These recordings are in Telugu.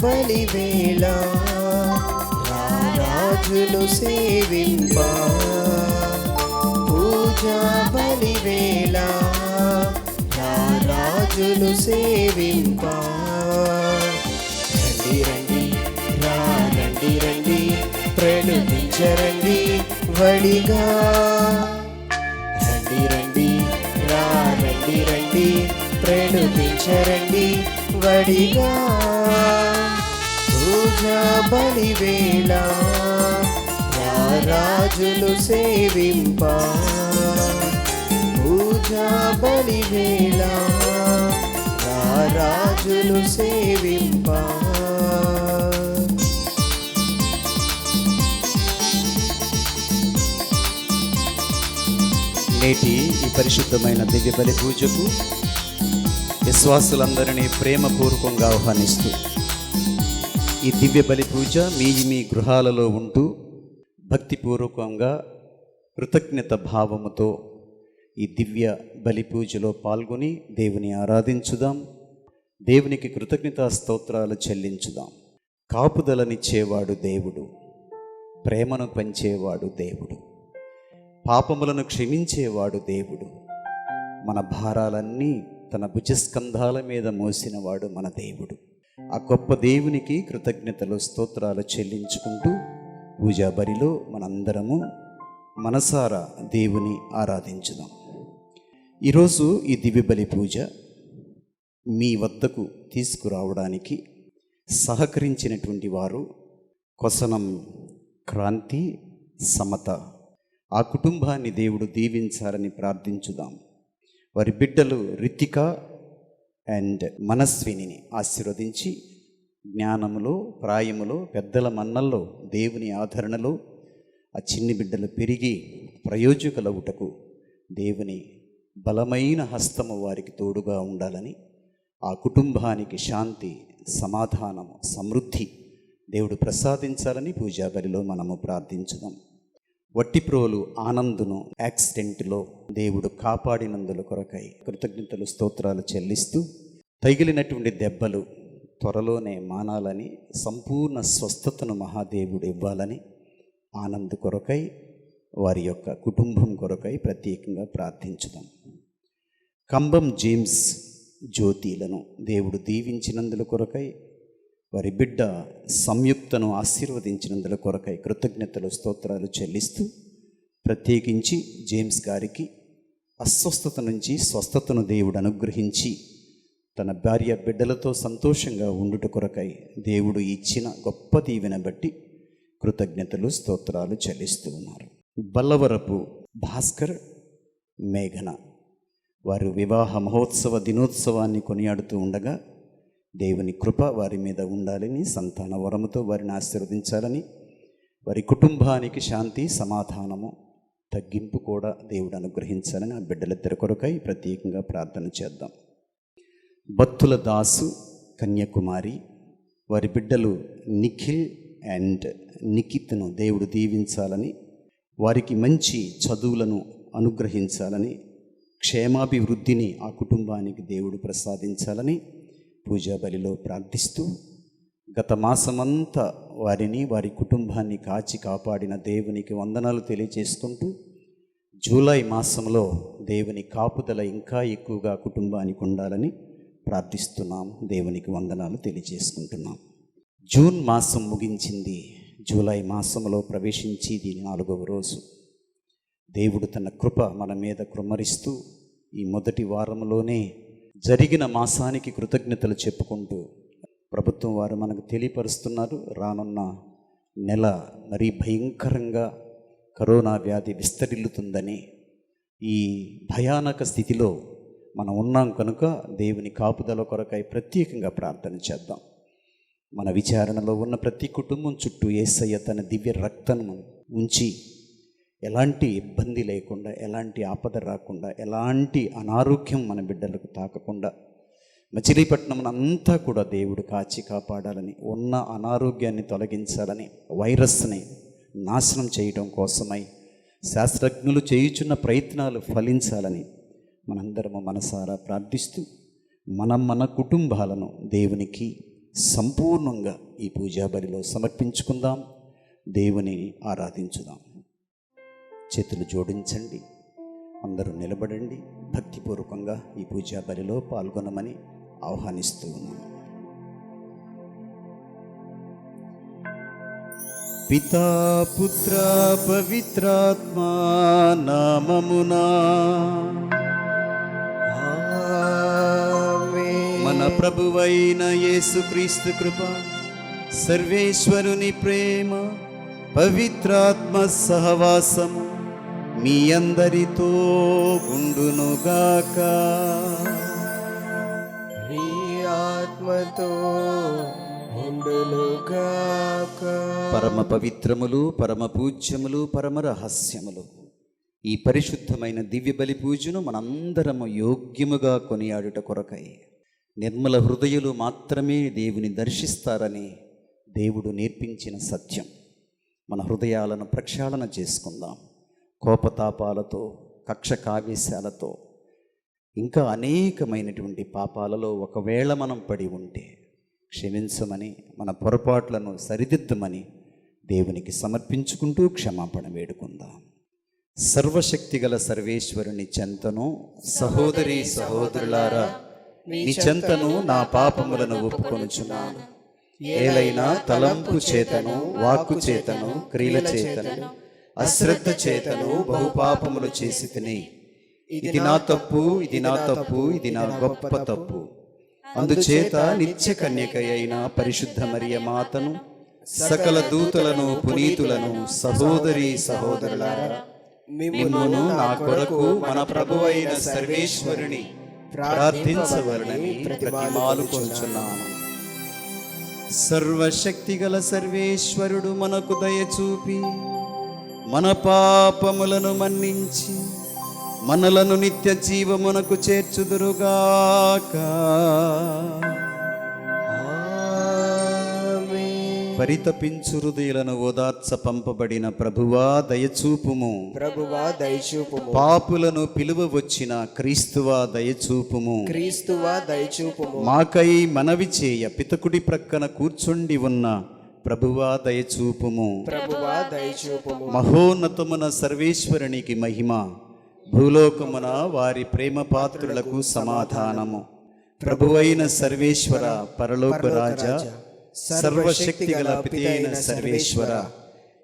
బలివేళ రాజులు సేవింప, పూజా బలివేళ రాజులు సేవింప. రండి రండి రండి రండి ప్రణుతించరండి వడిగా. రండి రండి రండి రండి ప్రణుతించరండి వడిగా. పూజా బలివేళ రాజులు సేవింప, పూజా బలివేళ రాజులు సేవింప. నేటి ఈ పరిశుద్ధమైన దివ్య బలి పూజకు విశ్వాసులందరినీ ప్రేమపూర్వకంగా ఆహ్వానిస్తూ, ఈ దివ్య బలి పూజ మీ గృహాలలో ఉంటూ భక్తిపూర్వకంగా కృతజ్ఞత భావముతో ఈ దివ్య బలి పూజలో పాల్గొని దేవుని ఆరాధించుదాం. దేవునికి కృతజ్ఞతా స్తోత్రాలు చెల్లించుదాం. కాపుదలనిచ్చేవాడు దేవుడు, ప్రేమను పంచేవాడు దేవుడు, పాపములను క్షమించేవాడు దేవుడు, మన భారాలన్నీ తన భుజస్కంధాల మీద మోసినవాడు మన దేవుడు. ఆ గొప్ప దేవునికి కృతజ్ఞతలు స్తోత్రాలు చెల్లించుకుంటూ పూజా బలిలో మనందరము మనసారా దేవుని ఆరాధించుదాం. ఈరోజు ఈ దివ్య బలి పూజ మీ వద్దకు తీసుకురావడానికి సహకరించినటువంటి వారు కొసనం క్రాంతి, సమత. ఆ కుటుంబాన్ని దేవుడు దీవించాలని ప్రార్థించుదాం. వారి బిడ్డలు రితిక అండ్ మనస్విని ఆశీర్వదించి జ్ఞానములో, ప్రాయములో, పెద్దల మన్నల్లో, దేవుని ఆదరణలో ఆ చిన్ని బిడ్డలు పెరిగి ప్రయోజకులవుటకు దేవుని బలమైన హస్తము వారికి తోడుగా ఉండాలని, ఆ కుటుంబానికి శాంతి, సమాధానము, సమృద్ధి దేవుడు ప్రసాదించాలని పూజా బలిలో మనము ప్రార్థించుదాం. వట్టిప్రోలు ఆనందును యాక్సిడెంట్లో దేవుడు కాపాడినందుల కొరకై కృతజ్ఞతలు స్తోత్రాలు చెల్లిస్తూ, తగిలినటువంటి దెబ్బలు త్వరలోనే మానాలని, సంపూర్ణ స్వస్థతను మహాదేవుడు ఇవ్వాలని ఆనంద్ కొరకై, వారి యొక్క కుటుంబం కొరకై ప్రత్యేకంగా ప్రార్థించుదాం. కంబం జేమ్స్ జ్యోతిలను దేవుడు దీవించినందుల కొరకై, వారి బిడ్డ సంయుక్తను ఆశీర్వదించినందుల కొరకై కృతజ్ఞతలు స్తోత్రాలు చెల్లిస్తూ, ప్రత్యేకించి జేమ్స్ గారికి అస్వస్థత నుంచి స్వస్థతను దేవుడు అనుగ్రహించి తన భార్య బిడ్డలతో సంతోషంగా ఉండుట కొరకై దేవుడు ఇచ్చిన గొప్ప దీవెన బట్టి కృతజ్ఞతలు స్తోత్రాలు చెల్లిస్తూ ఉన్నారు. బల్లవరపు భాస్కర్, మేఘన వారు వివాహ మహోత్సవ దినోత్సవాన్ని కొనియాడుతూ ఉండగా దేవుని కృప వారి మీద ఉండాలని, సంతాన వరముతో వారిని ఆశీర్వదించాలని, వారి కుటుంబానికి శాంతి, సమాధానము, తగ్గింపు కూడా దేవుడు అనుగ్రహించాలని ఆ బిడ్డలిద్దరి కొరకై ప్రత్యేకంగా ప్రార్థన చేద్దాం. బత్తుల దాసు, కన్యాకుమారి వారి బిడ్డలు నిఖిల్ అండ్ నిఖిత్ను దేవుడు దీవించాలని, వారికి మంచి చదువులను అనుగ్రహించాలని, క్షేమాభివృద్ధిని ఆ కుటుంబానికి దేవుడు ప్రసాదించాలని పూజా బలిలో ప్రార్థిస్తూ, గత మాసమంతా వారిని, వారి కుటుంబాన్ని కాచి కాపాడిన దేవునికి వందనాలు తెలియజేసుకుంటూ, జూలై మాసంలో దేవుని కాపుదల ఇంకా ఎక్కువగా కుటుంబానికి ఉండాలని ప్రార్థిస్తున్నాం. దేవునికి వందనాలు తెలియజేసుకుంటున్నాం. జూన్ మాసం ముగించింది, జూలై మాసంలో ప్రవేశించి దీని 4వ రోజు. దేవుడు తన కృప మన మీద కృమ్మరిస్తూ ఈ మొదటి వారంలోనే జరిగిన మాసానికి కృతజ్ఞతలు చెప్పుకుంటూ ప్రభుత్వం వారు మనకు తెలియపరుస్తున్నారు, రానున్న నెల మరీ భయంకరంగా కరోనా వ్యాధి విస్తరిల్లుతుందని. ఈ భయానక స్థితిలో మనం ఉన్నాం కనుక దేవుని కాపుదల కొరకై ప్రత్యేకంగా ప్రార్థన చేద్దాం. మన విచారణలో ఉన్న ప్రతి కుటుంబం చుట్టూ యేసయ్య తన దివ్య రక్తను ఉంచి ఎలాంటి ఇబ్బంది లేకుండా, ఎలాంటి ఆపద రాకుండా, ఎలాంటి అనారోగ్యం మన బిడ్డలకు తాకకుండా మచిలీపట్నం అంతా కూడా దేవుడు కాచి కాపాడాలని, ఉన్న అనారోగ్యాన్ని తొలగించాలని, వైరస్ని నాశనం చేయడం కోసమై శాస్త్రజ్ఞులు చేయుచున్న ప్రయత్నాలు ఫలించాలని మనందరము మనసారా ప్రార్థిస్తూ, మన కుటుంబాలను దేవునికి సంపూర్ణంగా ఈ పూజా బలిలో సమర్పించుకుందాం. దేవుని ఆరాధించుదాం. చేతులు జోడించండి, అందరూ నిలబడండి. భక్తిపూర్వకంగా ఈ పూజా బలిలో పాల్గొనమని ఆహ్వానిస్తూ ఉన్నాం. పితా పుత్ర పవిత్రాత్మ నామమునా మన ప్రభువైన యేసుక్రీస్తు కృప, సర్వేశ్వరుని ప్రేమ, పవిత్రాత్మ సహవాసము మీ అందరితో ఉండునుగాక. నీ ఆత్మతో ఉండునుగాక. పరమ పవిత్రములు, పరమ పూజ్యములు, పరమ రహస్యములు ఈ పరిశుద్ధమైన దివ్య బలి పూజను మనందరము యోగ్యముగా కొనియాడుట కొరకై నిర్మల హృదయులు మాత్రమే దేవుని దర్శిస్తారని దేవుడు నేర్పించిన సత్యం. మన హృదయాలను ప్రక్షాళన చేసుకుందాం. కోపతాపాలతో, కక్ష కావేశాలతో, ఇంకా అనేకమైనటువంటి పాపాలలో ఒకవేళ మనం పడి ఉంటే క్షమించమని, మన పొరపాట్లను సరిదిద్దమని దేవునికి సమర్పించుకుంటూ క్షమాపణ వేడుకుందాం. సర్వశక్తిగల సర్వేశ్వరుని చెంతను, సహోదరి సహోదరులారా, మీ చెంతను నా పాపములను ఒప్పుకొనుచున్నాను. ఏలైనా తలంపు చేతను, వాక్కు చేతను, క్రియల చేతను, అశ్రద్ధ చేతను బహుపాపములు చేసి తిని, ఇది నా తప్పు, ఇది నా తప్పు, ఇది నా గొప్ప తప్పు. అందుచేత నిత్య కన్యక అయిన పరిశుద్ధ మరియ మాతను, సకల దూతలను, పునీతులను, సహోదరి సహోదరులారా, మిమ్మును నా కొరకు మన ప్రభువైన సర్వేశ్వరుని ప్రార్థించవలనని ప్రతిమాలుకొంచున్నాను. సర్వశక్తిగల సర్వేశ్వరుడు మనకు దయచూపి మన పాపములను మన్నించి మనలను నిత్య జీవమునకు చేర్చుదురుగాక. పరితపించు హృదయులను ఓదార్చ పంపబడిన ప్రభువా దయచూపుము. ప్రభువా దయచూపుము. పాపులను పిలువ వచ్చిన క్రీస్తువా దయచూపుము. క్రీస్తువా దయచూపుము. మాకై మనవి చేయ పితకుడి ప్రక్కన కూర్చుండి ఉన్న ప్రభువా దయచూపుము. ప్రభువా దయచూపుము. మహోన్నతమున సర్వేశ్వరునికి మహిమ, భూలోకమున వారి ప్రేమ పాత్రులకు సమాధానము. ప్రభువైన సర్వేశ్వర, పరలోక రాజా, సర్వశక్తిగల పితైన సర్వేశ్వర,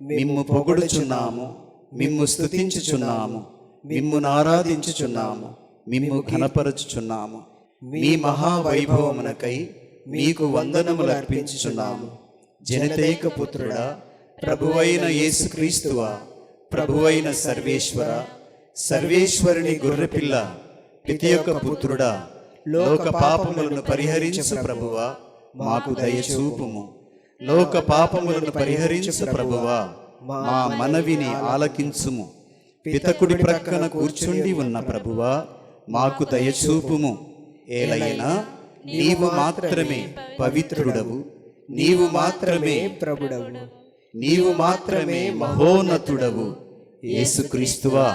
మిమ్ము పొగుడుచున్నాము, మిమ్ము స్తుతించుచున్నాము, మిమ్మును ఆరాధించుచున్నాము, మిమ్ము ఘనపరచుచున్నాము. మీ మహావైభవమునకై మీకు వందనములు అర్పించుచున్నాము. జనతైక పుత్రుడా, ప్రభువైన యేసుక్రీస్తువా, ప్రభువైన సర్వేశ్వర, సర్వేశ్వరుని గొర్రెపిల్ల, పిత యొక్క పుత్రుడా, లోక పాపములను పరిహరించు ప్రభువా, మాకు దయచూపుము. లోక పాపములను పరిహరించు ప్రభువా, మా మనవిని ఆలకించుము. పితకుడి ప్రక్కన కూర్చుండి ఉన్న ప్రభువా, మాకు దయచూపుము. ఏలైనా నీవు మాత్రమే పవిత్రుడవు, నీవు మాత్రమే ప్రభుడవు, నీవు మాత్రమే మహోన్నతుడవు. యేసుక్రీస్తువా,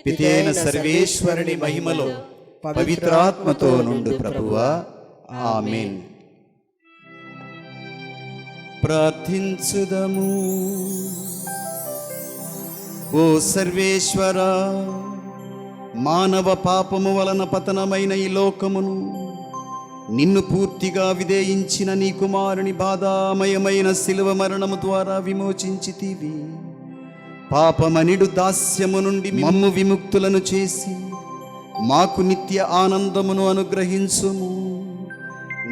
పితైన సర్వేశ్వరుని మహిమలో పవిత్రాత్మతో నుండు ప్రభువా. ఆమేన్. ప్రార్థించుదము. ఓ సర్వేశ్వర, మానవ పాపము వలన పతనమైన ఈ లోకమును నిన్ను పూర్తిగా విధేయించిన నీ కుమారుని బాధామయమైన శిలువ మరణము ద్వారా విమోచించితివి. పాపమనిడు దాస్యము నుండి మమ్ము విముక్తులను చేసి మాకు నిత్య ఆనందమును అనుగ్రహించుము.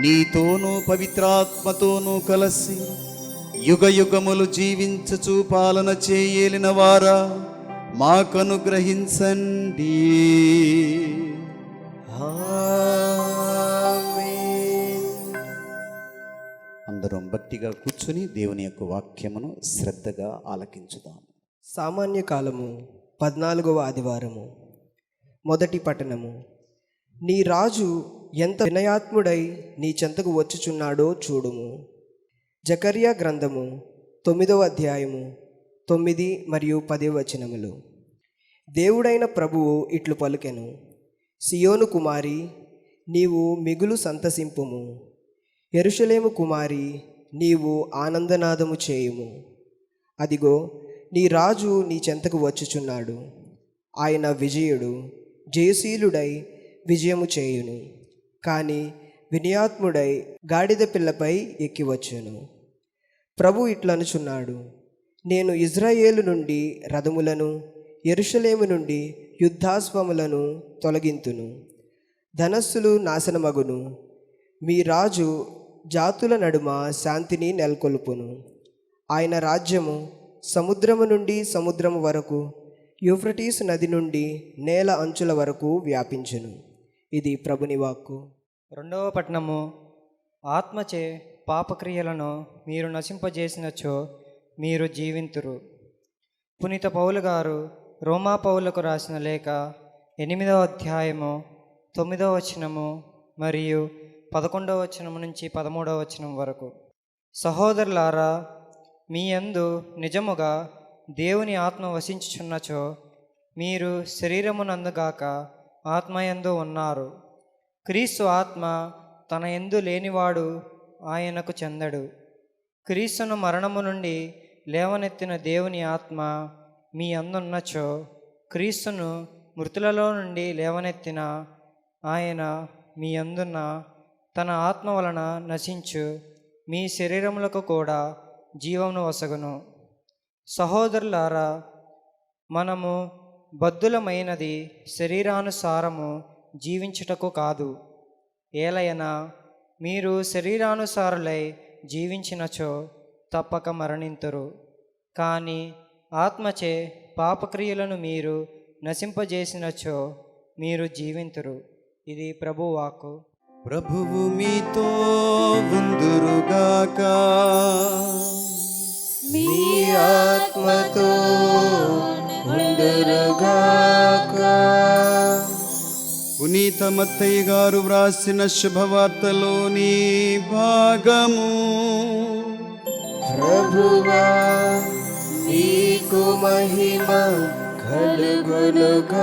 నీతోనూ పవిత్రాత్మతోనూ కలసి యుగ యుగములు జీవించుచు పాలన చేయలిన వారా మాకనుగ్రహించండి. అందరం భక్తిగా కూర్చుని దేవుని యొక్క వాక్యమును శ్రద్ధగా ఆలకించుదాం. సామాన్య కాలము 14వ ఆదివారము. మొదటి పట్టణము. నీ రాజు ఎంత వినయాత్ముడై నీ చెంతకు వచ్చుచున్నాడో చూడుము. జకర్యా గ్రంథము 9వ అధ్యాయము 9 మరియు 10 వచనములు. దేవుడైన ప్రభువు ఇట్లు పలుకెను, సియోను కుమారి, నీవు మిగులు సంతసింపుము, యెరూషలేము కుమారి, నీవు ఆనందనాదము చేయుము. అదిగో, నీ రాజు నీ చెంతకు వచ్చుచున్నాడు. ఆయన విజయుడు, జయశీలుడై విజయము చేయును. కానీ వినయాత్ముడై గాడిద పిల్లపై ఎక్కివచ్చును. ప్రభు ఇట్లనుచున్నాడు, నేను ఇజ్రాయేలు నుండి రథములను, యెరూషలేము నుండి యుద్ధాశ్వములను తొలగింతును. ధనస్సులు నాశనమగును. మీ రాజు జాతుల నడుమ శాంతిని నెలకొల్పును. ఆయన రాజ్యము సముద్రము నుండి సముద్రము వరకు, యూఫ్రటీస్ నది నుండి నేల అంచుల వరకు వ్యాపించును. ఇది ప్రభుని వాక్కు. రెండవ పట్టణము. ఆత్మచే పాపక్రియలను మీరు నశింపజేసినచో మీరు జీవింతురు. పునీత పౌలు గారు రోమా పౌలకు రాసిన లేఖ 8వ అధ్యాయము 9వ వచనము మరియు 11వ వచనము నుంచి 13వ వచనం వరకు. సహోదరులారా, మీ యందు నిజముగా దేవుని ఆత్మ వసించుచున్నచో మీరు శరీరమునందుగాక ఆత్మయందు ఉన్నారు. క్రీస్తు ఆత్మ తన యందు లేనివాడు ఆయనకు చెందడు. క్రీస్తును మరణము నుండి లేవనెత్తిన దేవుని ఆత్మ మీ అందున్నచో క్రీస్తును మృతులలో నుండి లేవనెత్తిన ఆయన మీ అందున్న తన ఆత్మ వలన నశించు మీ శరీరములకు కూడా జీవమును వసగును. సహోదరులారా, మనము బద్ధులమైనది శరీరానుసారము జీవించుటకు కాదు. ఏలయనా మీరు శరీరానుసారులై జీవించినచో తప్పక మరణింతురు. కానీ ఆత్మచే పాపక్రియలను మీరు నశింపజేసినచో మీరు జీవింతురు. ఇది ప్రభు వాక్కు. ప్రభువు మీతో ఉందురుగాక. మీ ఆత్మతో ఉండురుగాక. పునీత మత్తయి గారు వ్రాసిన శుభవార్తలోని భాగము. ప్రభువా, నీకు మహిమ కలుగునుగాక.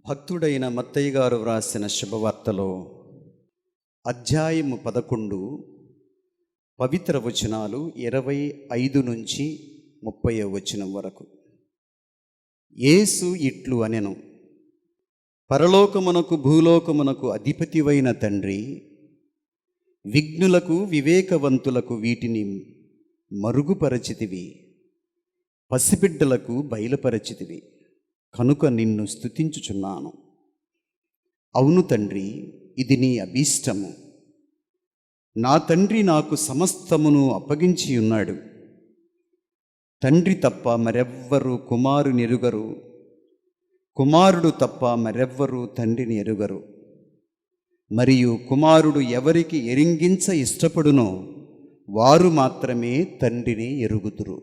భక్తుడైన మత్తయి గారు వ్రాసిన శుభవార్తలో అధ్యాయము 11 పవిత్ర వచనాలు 25 నుంచి 30వ వచనం వరకు. యేసు ఇట్లు అనెను, పరలోకమునకు భూలోకమునకు అధిపతివైన తండ్రి, విఘ్నులకు వివేకవంతులకు వీటిని మరుగుపరచితివి, పసిబిడ్డలకు బయలుపరచితివి, కనుక నిన్ను స్తుతించుచున్నాను. అవును తండ్రి, ఇది నీ అభీష్టము. నా తండ్రి నాకు సమస్తమును అప్పగించి ఉన్నాడు. తండ్రి తప్ప మరెవ్వరూ కుమారుని ఎరుగరు, కుమారుడు తప్ప మరెవ్వరూ తండ్రిని ఎరుగరు. మరియు కుమారుడు ఎవరికి ఎరింగించ ఇష్టపడునో వారు మాత్రమే తండ్రిని ఎరుగుదురు.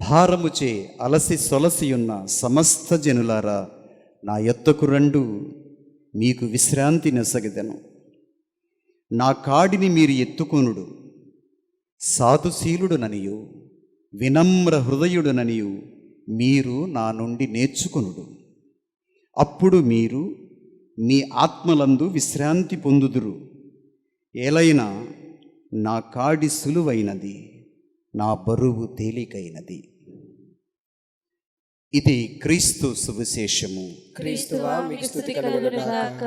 భారముచే అలసి సొలసియున్న సమస్త జనులారా, నా యొద్దకు రండు, మీకు విశ్రాంతి నొసగెదను. నా కాడిని మీరు ఎత్తుకొనుడు. సాధుశీలుడుననియు వినమ్ర హృదయుడుననియు మీరు నా నుండి నేర్చుకొనుడు. అప్పుడు మీరు మీ ఆత్మలందు విశ్రాంతి పొందుదురు. ఏలైనా నా కాడి సులువైనది, నా బరువు తేలికైనది. ఇది క్రీస్తు సువిశేషము. క్రీస్తువా, మీకు స్తుతి కలుగునుగాక.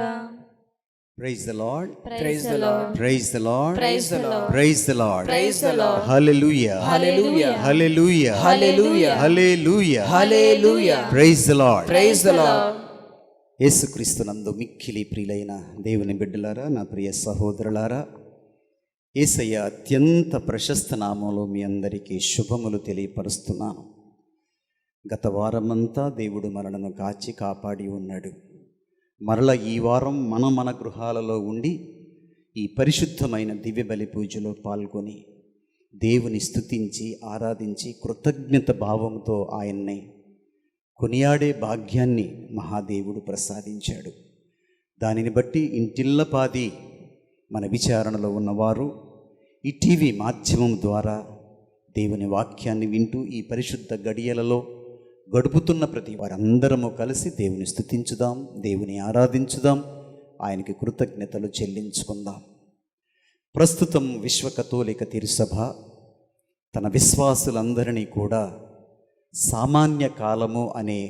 Praise the Lord, praise the Lord, praise the Lord, praise the Lord, praise the Lord, praise the Lord. Hallelujah, hallelujah, hallelujah, hallelujah, hallelujah, hallelujah. Praise the Lord, praise the Lord. యేసుక్రీస్తునందు మిక్కిలి ప్రియులైన దేవుని బిడ్డలారా, నా ప్రియ సహోదరులారా, యేసయ్య అత్యంత ప్రశస్త నామంలో మీ అందరికీ శుభములు తెలియపరుస్తున్నాను. గత వారమంతా దేవుడు మనలను కాచి కాపాడి ఉన్నాడు. మరల ఈ వారం మన గృహాలలో ఉండి ఈ పరిశుద్ధమైన దివ్య బలి పూజలో పాల్గొని దేవుని స్తుతించి ఆరాధించి కృతజ్ఞత భావంతో ఆయన్ని కొనియాడే భాగ్యాన్ని మహాదేవుడు ప్రసాదించాడు. దానిని బట్టి ఇంటిల్లపాది మన విచారణలో ఉన్నవారు ఈ టీవీ మాధ్యమం ద్వారా దేవుని వాక్యాన్ని వింటూ ఈ పరిశుద్ధ గడియలలో గడుపుతున్న ప్రతి వారందరము కలిసి దేవుని స్తుతించుదాం, దేవుని ఆరాధించుదాం, ఆయనకి కృతజ్ఞతలు చెల్లించుకుందాం. ప్రస్తుతం విశ్వ కథోలిక తిరుసభ తన విశ్వాసులందరినీ కూడా సామాన్య కాలము అనే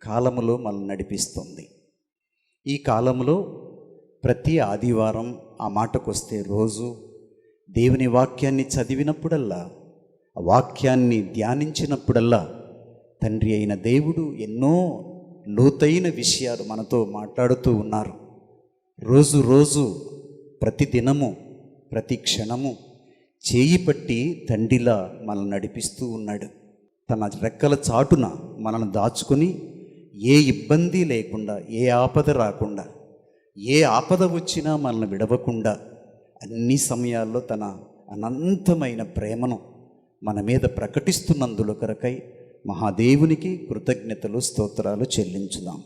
కాలములో మనల్ని నడిపిస్తుంది. ఈ కాలంలో ప్రతి ఆదివారం, ఆ మాటకొస్తే రోజు దేవుని వాక్యాన్ని చదివినప్పుడల్లా, ఆ వాక్యాన్ని ధ్యానించినప్పుడల్లా తండ్రి అయిన దేవుడు ఎన్నో లోతైన విషయాలు మనతో మాట్లాడుతూ ఉన్నారు. రోజు రోజు ప్రతి దినము ప్రతి క్షణము చేయి పట్టి తండ్రిలా మనల్ని నడిపిస్తూ ఉన్నాడు. తన రెక్కల చాటున మనల్ని దాచుకొని ఏ ఇబ్బంది లేకుండా, ఏ ఆపద రాకుండా, ఏ ఆపద వచ్చినా మనల్ని విడవకుండా అన్ని సమయాల్లో తన అనంతమైన ప్రేమను మన మీద ప్రకటిస్తున్నందుల కొరకై మహాదేవునికి కృతజ్ఞతలు, స్తోత్రాలు చెల్లించుదాం.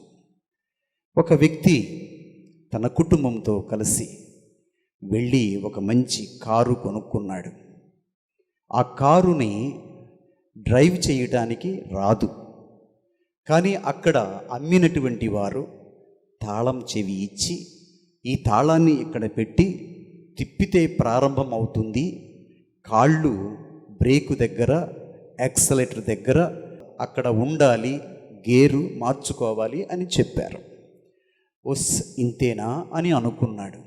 ఒక వ్యక్తి తన కుటుంబంతో కలిసి వెళ్ళి ఒక మంచి కారు కొనుక్కున్నాడు. ఆ కారుని డ్రైవ్ చేయడానికి రాదు. కానీ అక్కడ అమ్మినటువంటి వారు తాళం చెవి ఇచ్చి, ఈ తాళాన్ని ఇక్కడ పెట్టి తిప్పితే ప్రారంభం అవుతుంది, కాళ్ళు బ్రేకు దగ్గర, యాక్సలేటర్ దగ్గర అక్కడ ఉండాలి, గేరు మార్చుకోవాలి అని చెప్పారు. ఒస్ ఇంతేనా అని అనుకున్నాడు.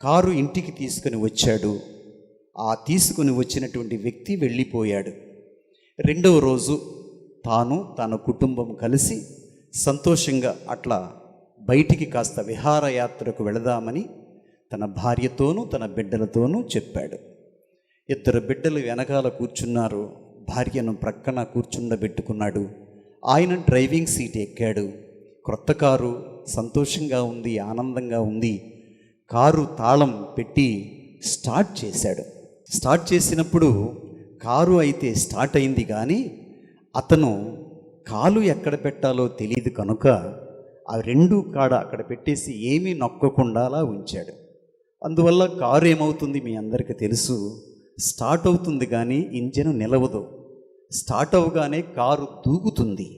కారు ఇంటికి తీసుకుని వచ్చాడు. ఆ తీసుకుని వచ్చినటువంటి వ్యక్తి వెళ్ళిపోయాడు. రెండవ రోజు తాను తన కుటుంబం కలిసి సంతోషంగా అట్లా బయటికి కాస్త విహారయాత్రకు వెళదామని తన భార్యతోనూ తన బిడ్డలతోనూ చెప్పాడు. ఇద్దరు బిడ్డలు వెనకాల కూర్చున్నారు, భార్యను ప్రక్కన కూర్చుండబెట్టుకున్నాడు. ఆయన డ్రైవింగ్ సీట్ ఎక్కాడు. క్రొత్త కారు, సంతోషంగా ఉంది, ఆనందంగా ఉంది. కారు తాళం పెట్టి స్టార్ట్ చేశాడు. స్టార్ట్ చేసినప్పుడు కారు అయితే స్టార్ట్ అయింది, కానీ అతను కాలు ఎక్కడ పెట్టాలో తెలియదు కనుక ఆ రెండు కాడ అక్కడ పెట్టేసి ఏమీ నొక్కకుండా అలా ఉంచాడు. అందువల్ల కారు ఏమవుతుంది మీ అందరికీ తెలుసు, స్టార్ట్ అవుతుంది కానీ ఇంజన్ నిలవదు. స్టార్ట్ అవగానే కారు దూకుతుంది.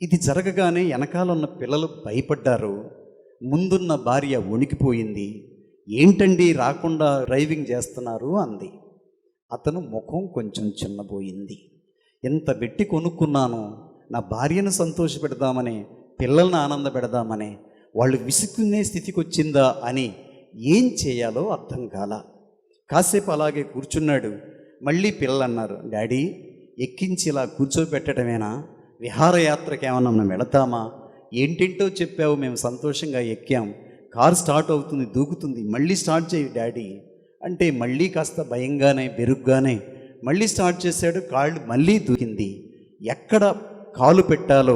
ఇది జరగగానే వెనకాల ఉన్న పిల్లలు భయపడ్డారు. ముందున్న భార్య వణికిపోయింది. ఏంటండి రాకుండా డ్రైవింగ్ చేస్తున్నారు అంది. అతను ముఖం కొంచెం చిన్నపోయింది. ఎంత పెట్టి కొనుక్కున్నాను, నా భార్యను సంతోషపెడదామని, పిల్లల్ని ఆనంద పెడదామని, వాళ్ళు విసుక్కునే స్థితికి వచ్చిందా అని ఏం చేయాలో అర్థం కాల. కాసేపు అలాగే కూర్చున్నాడు. మళ్ళీ పిల్లలు అన్నారు, డాడీ ఎక్కించి ఇలా కూర్చోబెట్టడమేనా, విహారయాత్రకి ఏమన్నా మనం వెళతామా, ఏంటేంటో చెప్పావు, మేము సంతోషంగా ఎక్కాం, కారు స్టార్ట్ అవుతుంది, దూకుతుంది, మళ్ళీ స్టార్ట్ చేయి డాడీ అంటే మళ్ళీ కాస్త భయంగానే బెరుగ్గానే మళ్ళీ స్టార్ట్ చేశాడు. కాళ్ళు మళ్ళీ దూకింది. ఎక్కడ కాలు పెట్టాలో,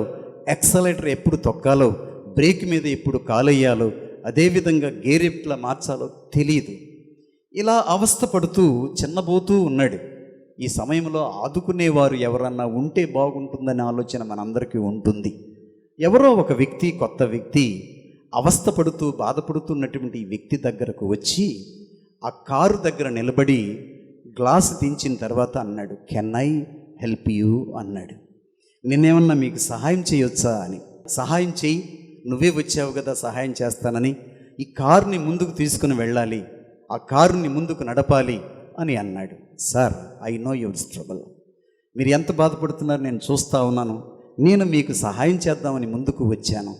యాక్సలేటర్ ఎప్పుడు తొక్కాలో, బ్రేక్ మీద ఎప్పుడు కాలు వేయాలో, అదేవిధంగా గేర్ ఎట్లా మార్చాలో తెలియదు. ఇలా అవస్థపడుతూ చిన్నబోతూ ఉన్నాడు. ఈ సమయంలో ఆదుకునేవారు ఎవరన్నా ఉంటే బాగుంటుందనే ఆలోచన మనందరికీ ఉంటుంది. ఎవరో ఒక వ్యక్తి, కొత్త వ్యక్తి అవస్థపడుతూ బాధపడుతున్నటువంటి ఈ వ్యక్తి దగ్గరకు వచ్చి ఆ కారు దగ్గర నిలబడి గ్లాస్ దించిన తర్వాత అన్నాడు, కెన్ ఐ హెల్ప్ యూ అన్నాడు. నేనేమన్నా మీకు సహాయం చేయొచ్చా అని. సహాయం చేయి, నువ్వే వచ్చావు కదా సహాయం చేస్తానని. ఈ కారుని ముందుకు తీసుకుని వెళ్ళాలి, ఆ కారుని ముందుకు నడపాలి అని అన్నాడు. Sir, I know your struggle, మీరు ఎంత బాధపడుతున్నారు నేను చూస్తూ ఉన్నాను, నేను మీకు సహాయం చేద్దామని ముందుకు వచ్చాను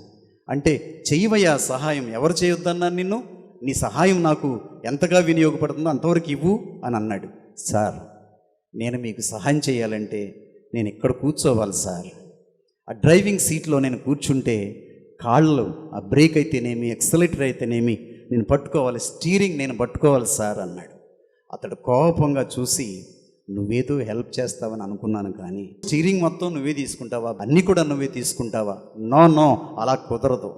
అంటే, చెయ్యవయ్యా సహాయం, ఎవరు చేయొద్దన్నాను నిన్ను, నీ సహాయం నాకు ఎంతగా వినియోగపడుతుందో అంతవరకు ఇవ్వు అని అన్నాడు. సార్, నేను మీకు సహాయం చేయాలంటే నేను ఇక్కడ కూర్చోవాలి సార్, ఆ డ్రైవింగ్ సీట్లో నేను కూర్చుంటే కాళ్ళు, ఆ బ్రేక్ అయితేనేమి, ఎక్సలేటర్ అయితేనేమి నేను పట్టుకోవాలి, స్టీరింగ్ నేను పట్టుకోవాలి సార్ అన్నాడు. అతడు కోపంగా చూసి, నువ్వేదో హెల్ప్ చేస్తావని అనుకున్నాను, కానీ స్టీరింగ్ మొత్తం నువ్వే తీసుకుంటావా, అన్నీ కూడా నువ్వే తీసుకుంటావా, నో నో అలా కుదరదు,